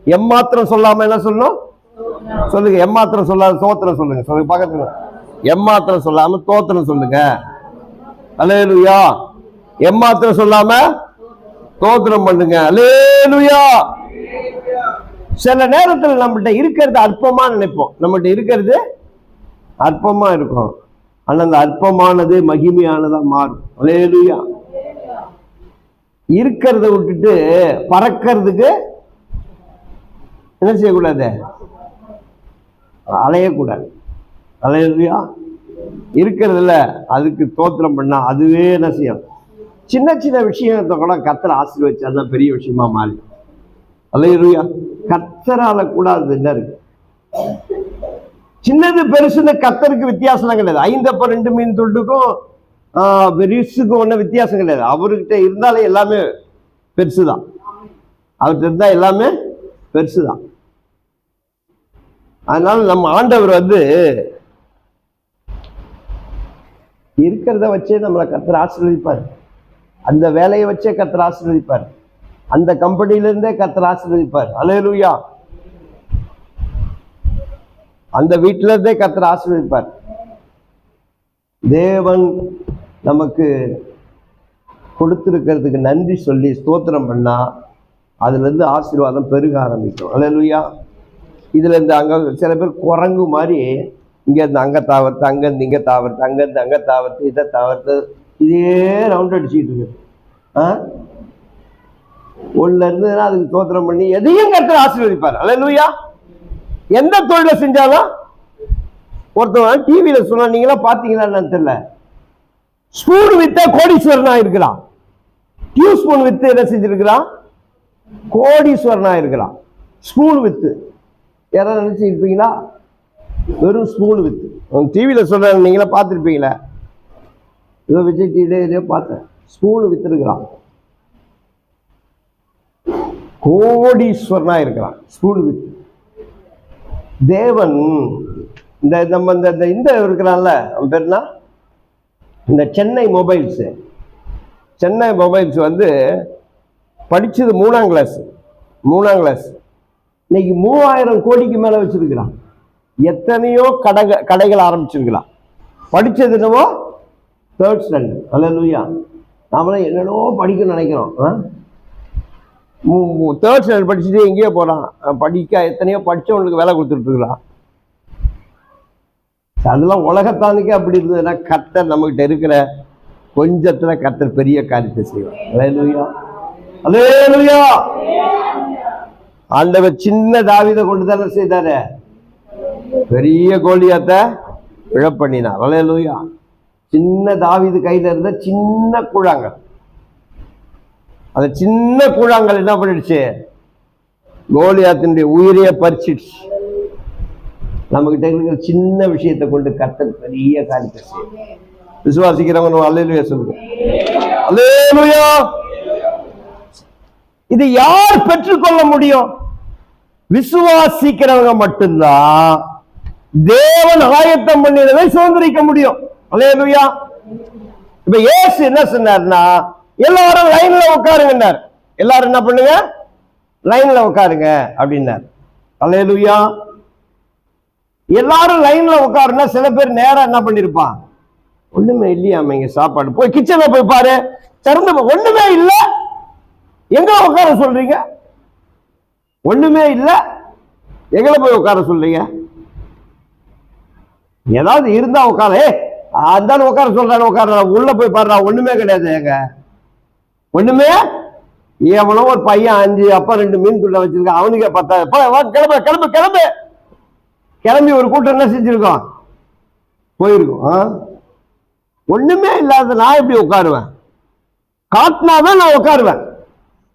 எம்மாத்திரம் சொல்லாம என்ன சொல்லணும்? சொல்லுங்க. எம்மாத்திரம் சொல்லாத ஸ்தோத்திரம் சொல்லுங்க. சொல்லுங்க பக்கத்துல. எம்மாத்திரம் சொல்லாம ஸ்தோத்திரம் சொல்லுங்க. அல்லேலூயா. எம்மாத்திரம் சொல்லாம ஸ்தோத்திரம் பண்ணுங்க. அல்லேலூயா. சில நேரத்தில் நம்மகிட்ட இருக்கிறது அற்பமா நினைப்போம். நம்மகிட்ட இருக்கிறது அற்பமா இருக்கும். ஆனா அந்த அற்பமானது மகிமையானதா மாறும். அல்லேலூயா. இருக்கிறத விட்டுட்டு பறக்கிறதுக்கு என்ன செய்யக்கூடாது? அலையக்கூடாது. அல்லேலூயா. இருக்கிறதுல அதுக்கு ஸ்தோத்திரம் பண்ணா அதுவே என்ன செய்யும்? சின்ன சின்ன விஷயத்தை கூட கர்த்தர் ஆசீர்வதிச்சாதான் பெரிய விஷயமா மாறி. அல்லேலூயா. கர்த்தரால கூடாது என்ன இருக்கு? சின்னது பெருசுன்னு கர்த்தருக்கு வித்தியாசம் கிடையாது. 5 அப்ப 2 மீன் துண்டுக்கும் பெருசுக்கும் ஒன்றும் வித்தியாசம் கிடையாது. அவர்கிட்ட இருந்தாலே எல்லாமே பெருசுதான். அவர்கிட்ட இருந்தா எல்லாமே பெருசுதான். அதனால நம்ம ஆண்டவர் வந்து இருக்கிறத வச்சே நம்மளை கர்த்தர் ஆசீர்வதிப்பார். அந்த வேலையை வச்சே கர்த்தர் ஆசீர்வதிப்பார். அந்த கம்பெனியிலிருந்தே கர்த்தர் ஆசீர்வதிப்பார். அல்லேலூயா. அந்த வீட்டில இருந்தே கர்த்தர் ஆசீர்வதிப்பார். தேவன் நமக்கு கொடுத்திருக்கிறதுக்கு நன்றி சொல்லி ஸ்தோத்திரம் பண்ணா அதுல இருந்து ஆசீர்வாதம் பெருக ஆரம்பிக்கும். அல்லேலூயா. இதுல இருந்து அங்க சில பேர் குரங்கு மாதிரி இங்க இருந்து அங்க தாவறது, அங்க இருந்து இங்க தாவறது, அங்க இருந்து அங்க தாவறது, இதை தாவறது, இதே ரவுண்ட் அடிச்சுட்டு இருக்கு. ஒண்ணுல இருந்ததுன்னா அதுக்கு ஸ்தோத்திரம் பண்ணி எதையும் கர்த்தர் ஆசீர்வதிப்பார். அல்லேலூயா. எந்த தொழிலை செஞ்சாலும் ஒருத்தவன் டிவியில சொன்னா, நீங்களா பாத்தீங்களான்னு தெரியல, ஸ்பூன் வித்த கோடீஸ்வரனா இருக்கலாம். டியூ ஸ்பூன் வித்து என்ன செஞ்சிருக்கிறான்? கோடீஸ்வரனா இருக்கலாம். ஸ்பூன் வித்து யாராவது நினைச்சு இருப்பீங்களா? வெறும் ஸ்பூன் வித்து. டிவியில சொல்ற நீங்களா பார்த்துருப்பீங்களா? ஏதோ விஜய் டிவில ஏதோ பார்த்தேன், ஸ்பூன் வித்துருக்கிறான். கோடீஸ்வரனா இருக்கிறான் ஸ்பூன் வித்து. தேவன் இந்த நம்ம இந்த இருக்கிறான்ல, அவன் பேருனா இந்த சென்னை மொபைல்ஸ் வந்து படிச்சது 3ஆம் கிளாஸ். இன்னைக்கு 3000 கோடிக்கு மேல வச்சிருக்கிறான். எத்தனையோ கடைகள் ஆரம்பிச்சிருக்கலாம். படிச்சது என்னவோ 3rd ஸ்டாண்டர்ட். அல்லேலூயா. நாமளும் என்னென்னோ படிக்கணும்னு நினைக்கிறோம். 3rd ஸ்டாண்டர்ட் படிச்சுட்டு எங்கேயோ போறான். எத்தனையோ படிச்சவங்களுக்கு வேலை கொடுத்துட்டு இருக்கிறான். அதெல்லாம் உலகத்தானுக்கே அப்படி இருந்ததுன்னா கர்த்தர் நம்மகிட்ட இருக்கிற கொஞ்சத்துல கர்த்தர் பெரிய காரியத்தை செய்வார். அல்லேலூயா. அல்லேலூயா. ஆண்டவர் சின்ன தாவீதை கொண்டு தானே செய்தாரு, பெரிய கோலியாத்தை இழப்பண்ணினார். அல்லேலூயா. சின்ன தாவீது கையில இருந்த சின்ன கூழாங்கல், அந்த சின்ன கூழாங்கல் என்ன பண்ணிடுச்சு? கோலியாத்தினுடைய உயிரையே பறிச்சிடுச்சு. நம்மகிட்ட இருக்கிற சின்ன விஷயத்தை கொண்டு கர்த்தர் பெரிய காரியத்தை செய்யும். விசுவாசிக்கிறவங்க அல்லேலூயா சொல்லுங்க. அல்லேலூயா. இது யார் பெற்றுக்கொள்ள முடியும்? விசுவாசிக்கிறவங்க மட்டும்தான் தேவன் ஆயத்தம் பண்ணினதை சுதந்திரிக்க முடியும். அல்லேலூயா. இப்ப இயேசு என்ன சொன்னார்னா, எல்லாரும் லைன்ல உட்காருங்கன்னார். எல்லாரும் என்ன பண்ணுங்க? லைன்ல உட்காருங்க அப்படின்னார். அல்லேலூயா. எல்லாரும் லைன்ல உட்காருன்னா சில பேர் நேரம் என்ன பண்ணிருப்பான், ஒண்ணுமே இல்லையாம இங்க சாப்பாடு, போய் கிச்சன்ல போய் பாரு, திறந்து ஒண்ணுமே இல்ல, எங்க உட்கார சொல்றீங்க? ஒண்ணுமே இல்ல, எங்களை போய் உட்கார சொல்றீங்க? ஏதாவது இருந்தா உட்கார, அந்தாலும் உட்கார சொல்றாரு, உட்கார, உள்ள போய் பாடுறா, ஒண்ணுமே கிடையாது. எங்க ஒண்ணுமே, எவனோ ஒரு பையன் 5 அப்பா 2 மீன் துள்ள வச்சிருக்கான், அவனுக்கே 10,000. கிளம்பு கிளம்பு கிளம்பு கிளம்பி ஒரு கூட்டம் என்ன செஞ்சிருக்கோம், போயிருக்கோம். ஒண்ணுமே இல்லாத நான் எப்படி உட்காருவேன்? காட்டினாதான் நான் உட்காருவேன்,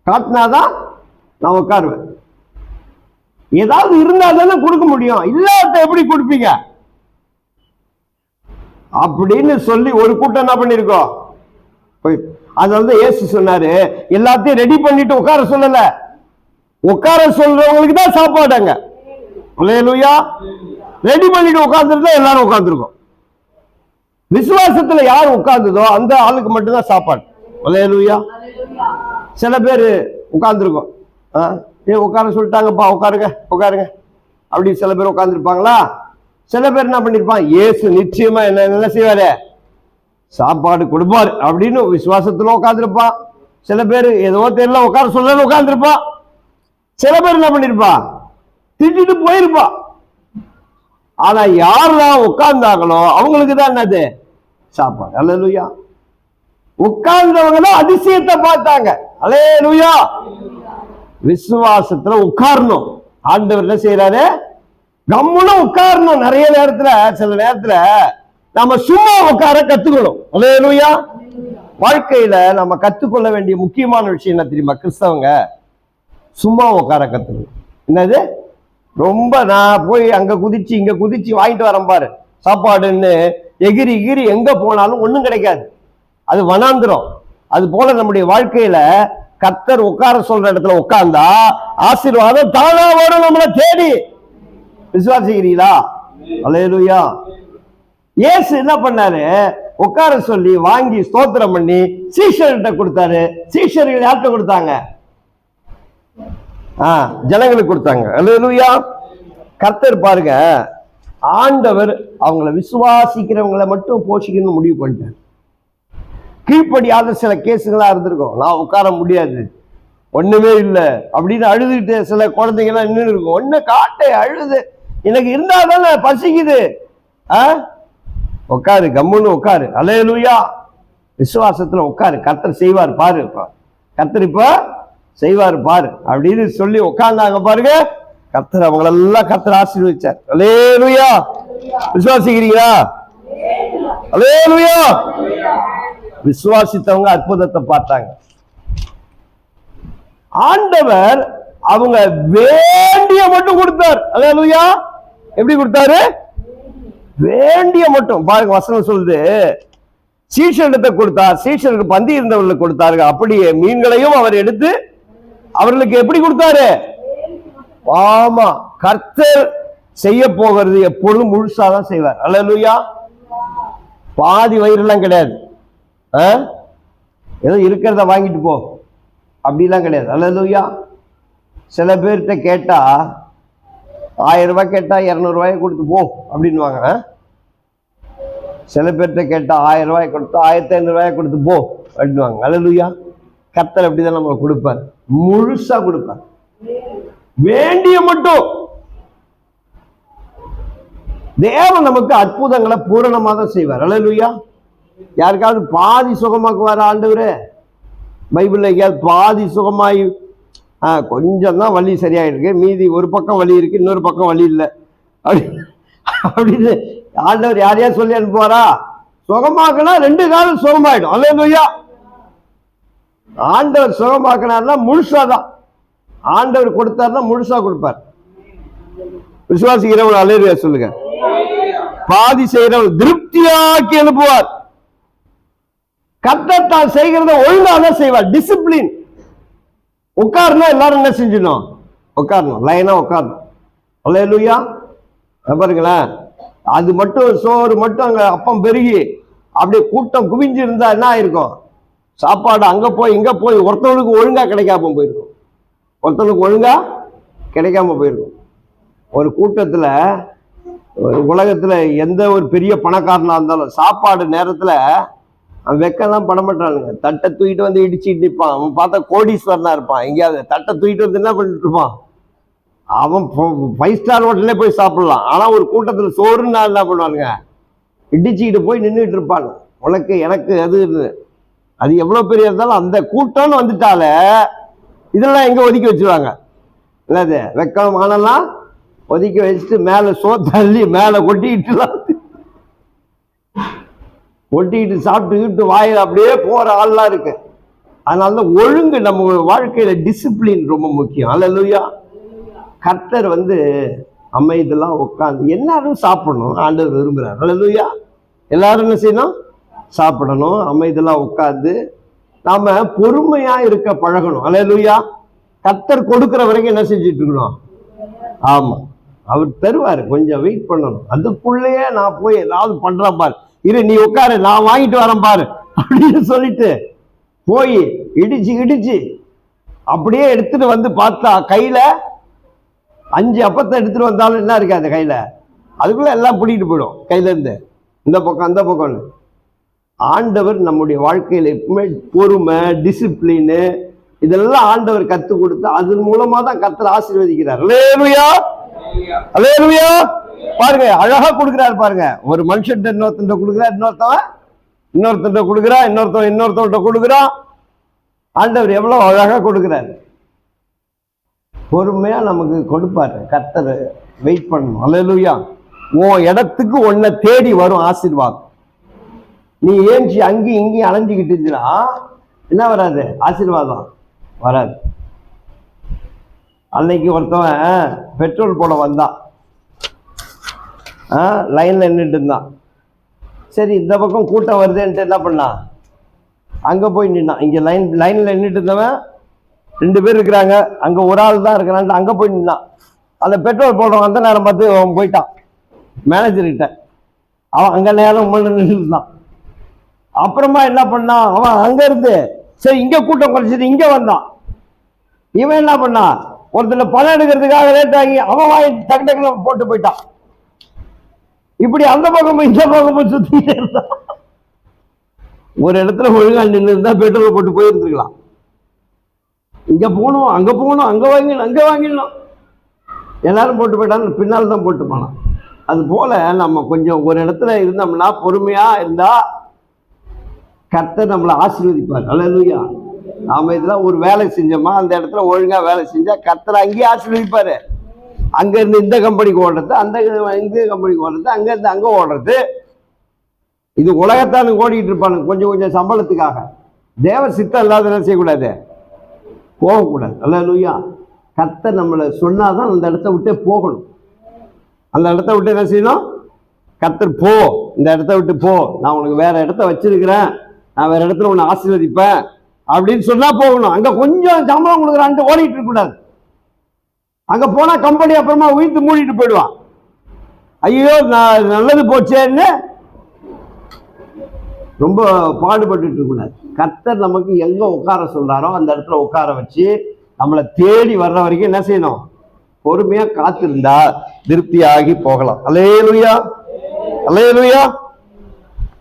காட்டினாதான் நான் உட்காருவேன். ஏதாவது இருந்தா தானே கொடுக்க முடியும், இல்லாத எப்படி கொடுப்பீங்க அப்படின்னு சொல்லி ஒரு கூட்டம் என்ன பண்ணிருக்கோம். அதனால இயேசு சொன்னாரு, எல்லாத்தையும் ரெடி பண்ணிட்டு உட்கார சொல்லல, உட்கார சொல்றவங்களுக்கு தான் சாப்பாடுங்க. அல்லேலூயா. ரெடி பண்ணிட்டு உட்கார்ந்துருந்தா எல்லாரும் உட்கார்ந்துருக்கோம். விசுவாசத்துல யார் உட்கார்ந்ததோ அந்த ஆளுக்கு மட்டும்தான் சாப்பாடு. அல்லேலூயா. சில பேர் உட்கார்ந்துருக்கோம், உட்கார சொல்லிட்டாங்கப்பா, உட்காருங்க உட்காருங்க அப்படி சில பேர் உட்கார்ந்துருப்பாங்களா? சில பேர் என்ன பண்ணிருப்பான், இயேசு நிச்சயமா என்ன செய்வாரு, சாப்பாடு கொடுப்பாரு அப்படின்னு விசுவாசத்துல உட்கார்ந்துருப்பான். சில பேர் ஏதோ தெரியல உட்கார சொல்ல உட்கார்ந்துருப்பான். சில பேர் என்ன பண்ணிருப்பான், திட்டிட்டு போயிருப்பான். ஆனா யாரெல்லாம் உட்கார்ந்தாங்களோ அவங்களுக்கு தான் என்னது, சாப்பாடு. அல்லேலூயா. உட்கார்ந்தவங்க தான் அதிசயத்தை பார்த்தாங்க. அல்லேலூயா. விசுவாசத்துல உட்காரணும். ஆண்டவர் என்ன செய்யறாரு, கம்முன்னு உட்காரணும். நிறைய நேரத்துல, சில நேரத்துல நம்ம சும்மா உட்கார கத்துக்கணும். அல்லேலூயா. வாழ்க்கையில நம்ம கத்துக்கொள்ள வேண்டிய முக்கியமான விஷயம் என்ன தெரியுமா? கிறிஸ்தவங்க சும்மா உட்கார கத்துக்கணும். என்னது, ரொம்ப நான் போய் அங்க குதிச்சு இங்க குதிச்சு வாங்கிட்டு வரேன் பாரு சாப்பாடுன்னு எகிரி எகிரி எங்க போனாலும் ஒண்ணும் கிடைக்காது, அது வனாந்திரம். அது போல நம்முடைய வாழ்க்கையில கர்த்தர் உட்கார சொல்ற இடத்துல உட்கார்ந்தா ஆசீர்வாதம் தானா வரும் நம்மளை தேடி. விசுவாசிக்கிறீங்களா? அல்லேலூயா. இயேசு என்ன பண்ணாரு, உட்கார சொல்லி வாங்கி ஸ்தோத்திரம் பண்ணி சீஷர்கிட்ட கொடுத்தாரு. சீஷர்கள் யார்கிட்ட கொடுத்தாங்க? ஜனங்களுக்கு கொடுத்தாங்க. அல்லேலூயா. கர்த்தர் பாருங்க, ஆண்டவர் அவங்களை விசுவாசிக்கிறவங்களை மட்டும் போஷிக்கணும்னு முடிவு பண்ணிட்டார். கீழ்ப்படியாத சில கேஸுங்களா இருந்திருக்கும், நான் உட்கார முடியாது, ஒண்ணுமே இல்லை அப்படின்னு அழுதுகிட்டு சில குழந்தைங்கலாம் நின்று இருக்கும். ஒண்ணு காட்டு அழுது, எனக்கு இருந்தாதானே பசிக்குது, உட்காரு, கம்முன்னு உட்காரு. அல்லேலூயா. விசுவாசத்துல உட்காரு, கர்த்தர் செய்வார் பாரு, கர்த்தர் இப்ப செய்வார் பாரு அப்படின்னு சொல்லி உட்கார்ந்தாங்க பாருங்க. கர்த்தர் அவங்களெல்லாம் கர்த்தர் ஆசீர்வதிச்சார். அல்லேலூயா. விசுவாசிக்கிறீங்களா? அல்லேலூயா. விசுவாசித்தவங்க அற்புதத்தை பார்த்தாங்க. ஆண்டவர் அவங்க வேண்டிய மட்டும் கொடுத்தார். அல்லேலூயா. எப்படி கொடுத்தாரு? வேண்டிய மட்டும். பாருங்க, வசனம் சொல்லுது, சீஷரிடத்தை கொடுத்தார், சீஷருக்கு பந்தி இருந்தவர்களுக்கு கொடுத்தார்கள். அப்படியே மீன்களையும் அவர் எடுத்து அவர்களுக்கு எப்படி கொடுத்தாரு? ஆமா, கர்த்தர் செய்ய போகிறது எப்பொழுதும் முழுசாதான் செய்வார். அல்லேலூயா. பாதி வயிறுலாம் கிடையாது, ஏதோ இருக்கிறத வாங்கிட்டு போ அப்படிலாம் கிடையாது. அல்லேலூயா. சில பேர்கிட்ட கேட்டா 1000 ரூபாய் கேட்டா 200 ரூபாய் கொடுத்து போ அப்படின்வாங்க. சில பேர்கிட்ட கேட்டா 1000 ரூபாய் கொடுத்து 1500 ரூபாய் கொடுத்து போ அப்படின்வாங்க. அல்லேலூயா. கர்த்தர் அப்படிதான் நம்ம கொடுப்பார், முழுசா கொடுப்பார். வேண்டிய மட்டும். தேவன் நமக்கு அற்புதங்களை பூரணமாக தான் செய்வார். அல்லேலூயா. யாருக்காவது பாதி சுகமாக்குவார் ஆண்டவரு? பைபிள்ல எங்கேயாவது பாதி சுகமாயி கொஞ்சம் தான் வலி சரியாயிருக்கு, மீதி ஒரு பக்கம் வலி இருக்கு, இன்னொரு பக்கம் வலி இல்லை அப்படின்னு ஆண்டவர் யாரையா சொல்லி அனுப்புவாரா? சுகமாக்குனா 2 காலம் சுகமாயிடும். அல்லேலூயா. ஆண்டவர் சுகமாக்கினார்னா முழுசாதான். ஆண்டவர் கொடுத்தாருன்னா முழுசா கொடுப்பார். விசுவாசிக்கிறவங்க அல்லேலூயா சொல்லுங்க. பாதி செய்கிறவர் திருப்தியாக்கி அனுப்புவார். கர்த்தர் தான் செய்கிறத ஒழுங்காக செய்வார். டிசிப்ளின். உட்காருனா எல்லாரும் என்ன செஞ்சிடணும்? உட்காரணும், லைனா உட்காரணும். அல்லேலூயா. பாருங்களேன், அது மட்டும் சோறு மட்டும் அங்க அப்பம் பெருகி அப்படியே கூட்டம் குவிஞ்சு இருந்தா என்ன ஆயிருக்கும்? சாப்பாடு அங்க போய் இங்க போய் ஒருத்தவனுக்கு ஒழுங்கா கிடைக்காம போயிருக்கும், ஒருத்தவனுக்கு ஒழுங்கா கிடைக்காம போயிருக்கும். ஒரு கூட்டத்துல, உலகத்துல எந்த ஒரு பெரிய பணக்காரனா இருந்தாலும் சாப்பாடு நேரத்துல அவன் வெக்கெல்லாம் பட மாட்டானுங்க. தட்டை தூக்கிட்டு வந்து இடிச்சுட்டு நிற்பான். அவன் பார்த்தா கோடீஸ்வரனா இருப்பான். எங்கேயாவது தட்டை தூக்கிட்டு வந்து என்ன பண்ணிட்டு இருப்பான்? அவன் 5 ஸ்டார் ஹோட்டல்லே போய் சாப்பிடலாம். ஆனா ஒரு கூட்டத்துல சோறுன்னு என்ன பண்ணுவானுங்க? இடிச்சுக்கிட்டு போய் நின்றுட்டு இருப்பாங்க. உனக்கு எனக்கு அது எவ்வளவு பெரிய இருந்தாலும் அந்த கூட்டம்னு வந்துட்டால இதெல்லாம் எங்க ஒதுக்கி வச்சுருவாங்க. என்னது வெக்கம் ஆனெல்லாம் ஒதுக்கி வச்சுட்டு மேல தள்ளி மேல கொட்டிக்கிட்டு சாப்பிட்டுக்கிட்டு வாயில் அப்படியே போற ஆள்லாம் இருக்கு. அதனாலதான் ஒழுங்கு நம்ம வாழ்க்கையில டிசிப்ளின் ரொம்ப முக்கியம். அல்லேலூயா. கர்த்தர் அமைதியெல்லாம் உட்காந்து எல்லாரும் சாப்பிடணும், ஆண்டவர் விரும்புகிறார். அல்லேலூயா. எல்லாரும் என்ன செய்யணும்? சாப்பிடணும், அமைதியெல்லாம் உட்காந்து நாம பொறுமையா இருக்க பழகணும். அல்லேலூயா. கர்த்தர் கொடுக்கிற வரைக்கும் என்ன செஞ்சுட்டு இருக்கணும்? ஆமா, அவர் தருவாரு, கொஞ்சம் வெயிட் பண்ணணும். அதுக்குள்ளேயே நான் போய் ஏதாவது பண்றேன் பாரு, இரு நீ உட்காரு நான் வாங்கிட்டு வரேன் பாரு அப்படின்னு சொல்லிட்டு போய் இடிச்சு அப்படியே எடுத்துட்டு பார்த்தா கையில 5 அப்பத்தை எடுத்துட்டு வந்தாலும் என்ன இருக்காது கையில, அதுக்குள்ள எல்லாம் பிடிக்கிட்டு போயிடும் கையில இருந்து, இந்த பக்கம் அந்த பக்கம்னு. ஆண்டவர் நம்முடைய வாழ்க்கையில எப்பவுமே பொறுமை, டிசிப்ளின் இதெல்லாம் ஆண்டவர் கத்து கொடுத்து அதன் மூலமா தான் கர்த்தர் ஆசீர்வதிக்கிறார். அல்லேலூயா. அல்லேலூயா. பாருங்க, அழகா கொடுக்கிறார் பாருங்க. ஒரு மனுஷன் இன்னொருத்த கொடுக்கிறார், இன்னொருத்த கொடுக்கிறா, இன்னொருத்தவன்கிட்ட கொடுக்குறான். ஆண்டவர் எவ்வளவு அழகா கொடுக்கிறாரு. பொறுமையா நமக்கு கொடுப்பாரு கர்த்தர். வெயிட் பண்ணணும். அல்லேலூயா. உன் இடத்துக்கு உன்னை தேடி வரும் ஆசீர்வாதம். நீ ஏஞ்சி அங்கேயும் இங்கேயும் அலைஞ்சிக்கிட்டு இருந்துன்னா என்ன வராது? ஆசீர்வாதம் வராது. அன்னைக்கு ஒருத்தவன் பெட்ரோல் போட வந்தான், லைன்ல நின்றுட்டு இருந்தான். சரி இந்த பக்கம் கூட்டம் வருதுன்ட்டு என்ன பண்ணான்? அங்க போய் நின்னான். இங்க லைன்ல நின்றுட்டு இருந்தவன் 2 பேர் இருக்கிறாங்க, அங்க ஒரு ஆள் தான் இருக்கிறான். அங்க போய் நின்னான். அந்த பெட்ரோல் போடுறவன் அந்த நேரம் பார்த்து அவன் போயிட்டான் மேனேஜர்கிட்ட. அவன் அங்க நேரம் நின்று இருந்தான். அப்புறமா என்ன பண்ணான்? அவன் அங்க இருந்து சரி இங்க கூட்டம் குறைச்சிட்டு இங்க வந்தான். இவன் என்ன பண்ணான்? ஒருத்தர் பணம் எடுக்கிறதுக்காக லேட் ஆகி அவன் வாங்கி டக்கு டக்குன்னு போட்டு போயிட்டான். இப்படி அந்த பக்கமும் இந்த பக்கமும் சுத்திட்டே இருந்தான். ஒரு இடத்துல ஒழுங்கா நின்று இருந்தா பெட்ரோல் போட்டு போயிருந்துருக்கலாம். இங்க போகணும், அங்க போகணும், அங்க வாங்கிடணும் எல்லாரும் போட்டு போயிட்டாங்க, பின்னால் தான் போட்டு போனான். அது போல நம்ம கொஞ்சம் ஒரு இடத்துல இருந்தோம்னா பொறுமையா இருந்தா கர்த்தர் நம்மளை ஆசீர்வதிப்பார். அல்லேலூயா. நாம இதெல்லாம் ஒரு வேலை செஞ்சோமா, அந்த இடத்துல ஒழுங்கா வேலை செஞ்சா கர்த்தர் அங்கேயே ஆசீர்வதிப்பாரு. அங்க இருந்து இந்த கம்பெனிக்கு ஓடுறது, இந்த கம்பெனிக்கு ஓடுறது, அங்க இருந்து அங்க ஓடுறது, இது உலகத்தானுங்க ஓடிட்டு இருப்பானுங்க கொஞ்சம் கொஞ்சம் சம்பளத்துக்காக. தேவ சித்தம் இல்லாத என்ன செய்யக்கூடாது? போகக்கூடாது. அல்லேலூயா. கர்த்தர் நம்மளை சொன்னாதான் அந்த இடத்த விட்டே போகணும். அந்த இடத்த விட்டு என்ன செய்யணும்? கர்த்தர் போ, இந்த இடத்த விட்டு போ, நான் உனக்கு வேற இடத்த வச்சிருக்கிறேன், நான் வேற இடத்துல உன்னை ஆசீர்வதிப்பேன் அப்படின்னு சொன்னா போகணும். அங்க கொஞ்சம் சம்பளம் கொடுக்குறான்ட்டு ஓடிட்டு இருக்க கூடாது. அங்க போனா கம்பெனி அப்புறமா உயிர்த்து மூடிட்டு போயிடுவான். ஐயோ நான் நல்லது போச்சேன்னு ரொம்ப பாடுபட்டு இருக்க கூடாது. கர்த்தர் நமக்கு எங்க உட்கார சொல்றாரோ அந்த இடத்துல உட்கார வச்சு நம்மளை தேடி வர்ற வரைக்கும் என்ன செய்யணும்? பொறுமையா காத்திருந்தா திருப்தியாகி போகலாம். அல்லேலூயா. அல்லேலூயா.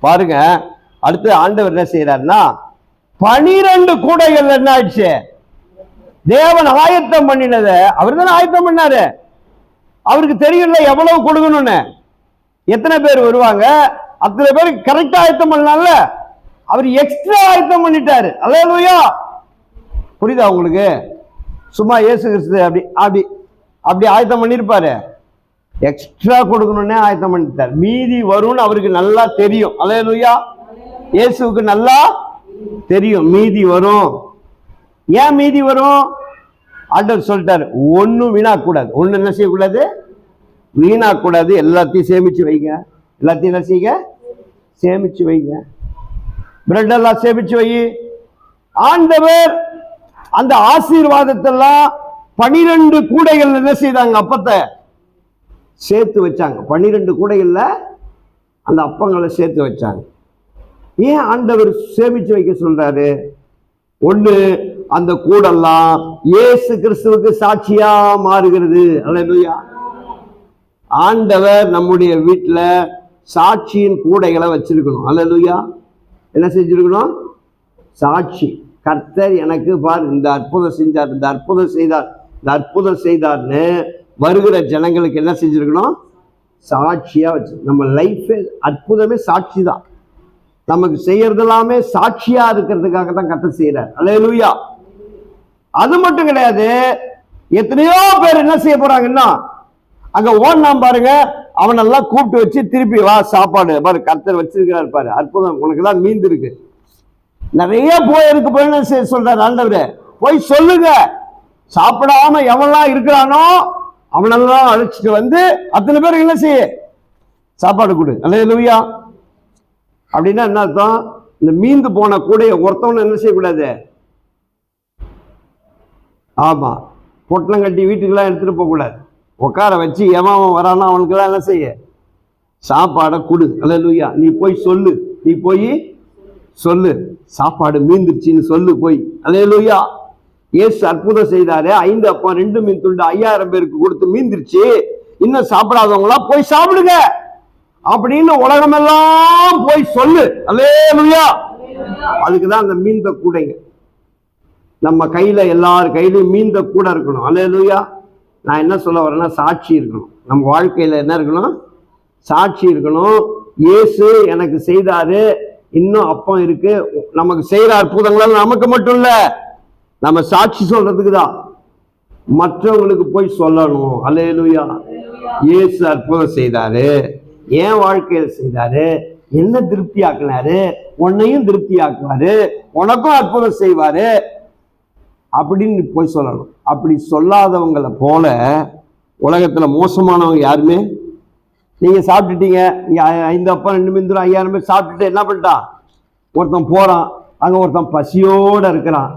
பாருங்க, அடுத்து ஆண்டவர் என்ன செய்யறாருன்னா 12 கூடைகள் என்ன ஆயிடுச்சு? தேவன் ஆயத்தம் பண்ணினத அவர் தானே ஆயத்தம் பண்ணாரு. அவருக்கு தெரியல எவ்வளவு கொடுக்கணும்னு. எத்தனை பேர் வருவாங்க, அத்தனை பேருக்கு கரெக்டா ஆயத்தம் பண்ணலாம்ல. அவர் எக்ஸ்ட்ரா ஆயத்தம் பண்ணிட்டாரு. அல்லேலூயா. புரியுதா உங்களுக்கு? சும்மா இயேசு கிறிஸ்து அப்படி அப்படி அப்படி ஆயத்தம் பண்ணிருப்பாரு, எக்ஸ்ட்ரா கொடுக்கணும்னே ஆயத்தம் பண்ணிட்டார். மீதி வரும்னு அவருக்கு நல்லா தெரியும். அல்லேலூயா. இயேசுவுக்கு நல்லா தெரியும் மீதி வரும். ஏன் மீதி வரும்? ஆண்டவர் சொல்லிட்டாரு, ஒன்னும் வீணாக்கூடாது. ஒண்ணு என்ன செய்யக்கூடாது? வீணாக்கூடாது. எல்லாத்தையும் சேமிச்சு வைங்க. எல்லாத்தையும் என்ன செய்யுங்க? சேமிச்சு வைங்க. பிரெட் எல்லாம் சேமிச்சு வை. ஆண்டவர் அந்த ஆசீர்வாதத்தெல்லாம் 12 கூடைகள் என்ன செய்தாங்க? அப்பத்தை சேர்த்து வச்சாங்க. 12 கூடைகள்ல அந்த அப்பங்களை சேர்த்து வச்சாங்க. ஏன் ஆண்டவர் சேமிச்சு வைக்க சொல்றாரு? ஒண்ணு, அந்த கூடெல்லாம் இயேசு கிறிஸ்துவுக்கு சாட்சியா மாறுகிறது. அல்லேலூயா. ஆண்டவர் நம்முடைய வீட்டுல சாட்சியின் கூடைகளை வச்சிருக்கணும். அல்லேலூயா. என்ன செஞ்சிருக்கணும்? சாட்சி. கர்த்தர் எனக்கு பார் இந்த அற்புதம் செஞ்சார், இந்த அற்புதம் செய்தார், இந்த அற்புதம் செய்தார்னு வருகிற ஜனங்களுக்கு என்ன செஞ்சிருக்கணும்? சாட்சியா வச்சு. நம்ம லைஃப் அற்புதமே சாட்சி தான். நமக்கு செய்யறது எல்லாமே சாட்சியா இருக்கிறதுக்காக தான் கர்த்தர் செய்யறார். அல்லேலூயா. அது மட்டும் கிடையாது, எத்தனையோ பேர் என்ன செய்ய போறாங்கன்னா, அங்க ஓடினா பாருங்க, அவனெல்லாம் கூப்பிட்டு வச்சு திருப்பி வா சாப்பாடு பாரு கர்த்தர் வச்சிருக்கிறாரு பாரு, அற்புதம், உனக்கு எல்லாம் மீந்து இருக்கு, நிறைய போயிருக்கு போய் சொல்றாரு ஆண்டவரே. போய் சொல்லுங்க, சாப்பிடாம எவன்லாம் இருக்கிறானோ அவனெல்லாம் அழைச்சிட்டு வந்து அத்தனை பேருக்கு என்ன செய்ய? சாப்பாடு கொடு. அல்லேலூயா. அப்படின்னா என்ன அர்த்தம்? இந்த மீந்து போன கூடைய ஒருத்தவன என்ன செய்யக்கூடாது? ஆமா, பொட்டலம் கட்டி வீட்டுக்கெல்லாம் எடுத்துட்டு போக கூடாது. உட்கார வச்சு எவன் வரானோ அவனுக்கெல்லாம் என்ன செய்ய? சாப்பாடை கொடு. அல்லேலூயா. நீ போய் சொல்லு, நீ போய் சொல்லு, சாப்பாடு மீந்துருச்சின்னு சொல்லு போய். அல்லேலூயா. இயேசு அற்புதம் செய்தாரு. 5 அப்பம் 2 மீன் துண்டு 5000 பேருக்கு கொடுத்து மீந்துருச்சு, இன்னும் சாப்பிடாதவங்களா போய் சாப்பிடுங்க அப்படின்னு உலகமெல்லாம் போய் சொல்லு. அல்லேலூயா. அதுக்குதான் அந்த மீந்த கூடைங்க. நம்ம கையில எல்லார் கையிலையும் மீந்த கூட இருக்கணும். அல்லேலூயா. நான் என்ன சொல்ல வரேன்னா, சாட்சி இருக்கணும். நம்ம வாழ்க்கையில என்ன இருக்கணும்? சாட்சி இருக்கணும். இயேசு எனக்கு செய்தாரு, இன்னும் அப்பம் இருக்கு. நமக்கு செய்யற அற்புதங்களால் நமக்கு மட்டும் இல்ல, நம்ம சாட்சி சொல்றதுக்கு தான், மற்றவங்களுக்கு போய் சொல்லணும். அல்லேலூயா. இயேசு அற்புதம் செய்தாரு, என் வாழ்க்கையில செய்தாரு, என்ன திருப்தி ஆக்குனாரு, உன்னையும் திருப்தி ஆக்குவாரு, உனக்கும் அற்புதம் செய்வாரு அப்படின்னு போய் சொல்லணும். அப்படி சொல்லாதவங்களை போல உலகத்துல மோசமானவங்க யாருமே. நீங்க சாப்பிட்டுட்டீங்க, 5 அப்பம் 2 மீன் 5000 பேர் சாப்பிட்டுட்டு என்ன பண்ணிட்டான்? ஒருத்தன் போறான், அங்க ஒருத்தன் பசியோட இருக்கிறான்,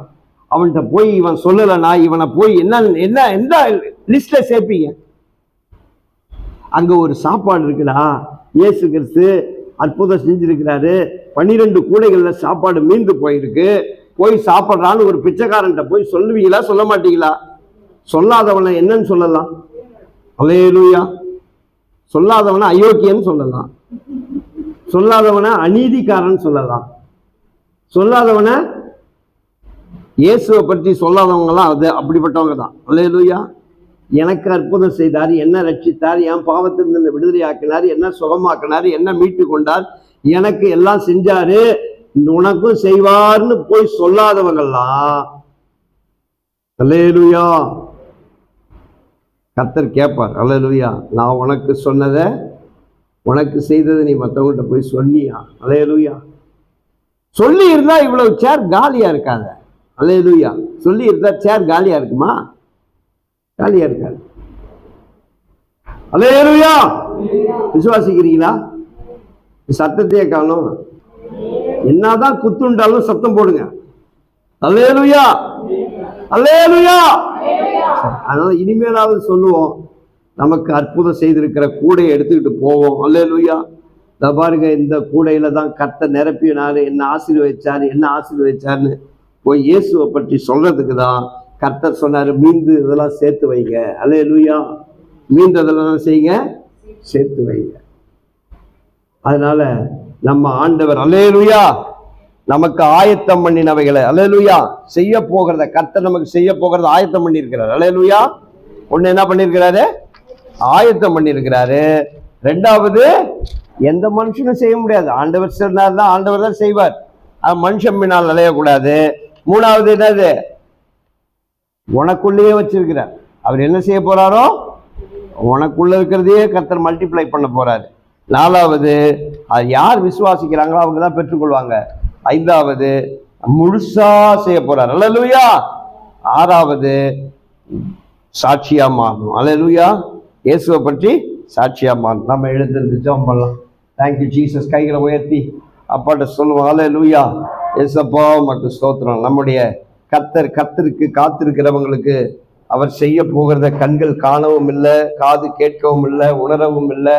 அவன்கிட்ட போய் இவன் சொல்லலைன்னா இவனை போய் என்ன என்ன எந்த லிஸ்ட்ல சேர்ப்பீங்க? அங்க ஒரு சாப்பாடு இருக்குடா, இயேசு கிறிஸ்து அற்புதம் செஞ்சிருக்கிறாரு, 12 கூடைகள்ல சாப்பாடு மீந்து போயிருக்கு, போய் சாப்பிட்றான்னு ஒரு பிச்சைக்காரன்ட்ட போய் சொல்லுவீங்களா? சொல்ல மாட்டீங்களா? சொல்லாதவனை என்னன்னு சொல்லலாம்? அல்லேலூயா. சொல்லாதவனை அயோக்கியன்னு சொல்லலாம், சொல்லாதவனை அநீதிக்காரன் சொல்லலாம், சொல்லாதவனை இயேசுவை பற்றி சொல்லாதவங்கலாம் அது அப்படிப்பட்டவங்க தான். அல்லேலூயா. எனக்கு அற்புதம் செய்தார், என்ன ரட்சித்தார், என் பாவத்திலிருந்து விடுதலை ஆக்கினார், என்ன சுகமாக்கினார், என்ன மீட்டு கொண்டார், எனக்கு எல்லாம் செஞ்சாரு, உனக்கும் செய்வார்னு போய் சொல்லாதவங்கெல்லாம் அல்லேலூயா கர்த்தர் கேட்பார். அல்லேலூயா. நான் உனக்கு சொன்னதை, உனக்கு செய்ததை நீ மற்றவங்கள்ட்ட போய் சொன்னியா? அல்லேலூயா. சொல்லி இருந்தா இவ்வளவு சேர் காலியா இருக்காது. அல்லேலூயா. சொல்லி இருந்தா சேர் காலியா இருக்குமா? காலியா இருக்காது. அல்லேலூயா. விசுவாசிக்கிறீங்களா? சத்தத்தையே காணும். என்னதான் குத்துண்டாலும் சத்தம் போடுங்க. அல்லேலூயா. அல்லேலூயா. அதனால இனிமேலாவது சொல்லுவோம், நமக்கு அற்புதம் செய்திருக்கிற கூடையை எடுத்துக்கிட்டு போவோம். அல்லேலூயா. இத பாருங்க, இந்த கூடையில தான் கர்த்தர் நிரப்பினாரு, என்ன ஆசீர்வதிச்சாரு, என்ன ஆசீர்வதிச்சாருன்னு போய் இயேசுவை பற்றி சொல்றதுக்கு தான் கர்த்தர் சொன்னாரு, மீந்து இதெல்லாம் சேர்த்து வைங்க. அல்லேலூயா. மீந்ததெல்லாம் செய்யுங்க, சேர்த்து வைங்க. அதனால நம்ம ஆண்டவர் அல்லேலூயா நமக்கு ஆயத்தம் பண்ணினவைகளை அல்லேலூயா செய்ய போகிறத கர்த்தர் நமக்கு செய்ய போகிறத ஆயத்தம் பண்ணி இருக்கிறார். அல்லேலூயா. ஒண்ணு என்ன பண்ணிருக்கிறாரு? ஆயத்தம் பண்ணிருக்கிறாரு. 2வது, எந்த மனுஷனும் செய்ய முடியாது. ஆண்டவர் சொன்னார் தான், ஆண்டவர் தான் செய்வார். அது மனுஷன் பின்னால் அலையக்கூடாது. 3வது என்னது? உனக்குள்ளேயே வச்சிருக்கிறார். அவர் என்ன செய்ய போறாரோ உனக்குள்ள இருக்கிறதையே கர்த்தர் மல்டிப்ளை பண்ண போறாரு. 4வது, அது யார் விசுவாசிக்கிறாங்களோ அவங்க தான் பெற்றுக்கொள்வாங்க. 5வது, முழுசா செய்ய போறார். அல்லேலூயா. 6வது, சாட்சியா மாறணும். அல்லேலூயா. இயேசுவை பற்றி சாட்சியா மாறணும். நம்ம எழுந்திருந்து ஜெபம் பண்ணலாம். Thank you Jesus. கைகளை உயர்த்தி அப்பாட்ட சொல்லுவோம். அல்லேலூயா. இயேசப்பா உமக்கு ஸ்தோத்திரம். நம்முடைய கர்த்தருக்கு காத்திருக்கிறவங்களுக்கு அவர் செய்ய போகிறத கண்கள் காணவும் இல்லை, காது கேட்கவும் இல்லை, உணரவும் இல்லை.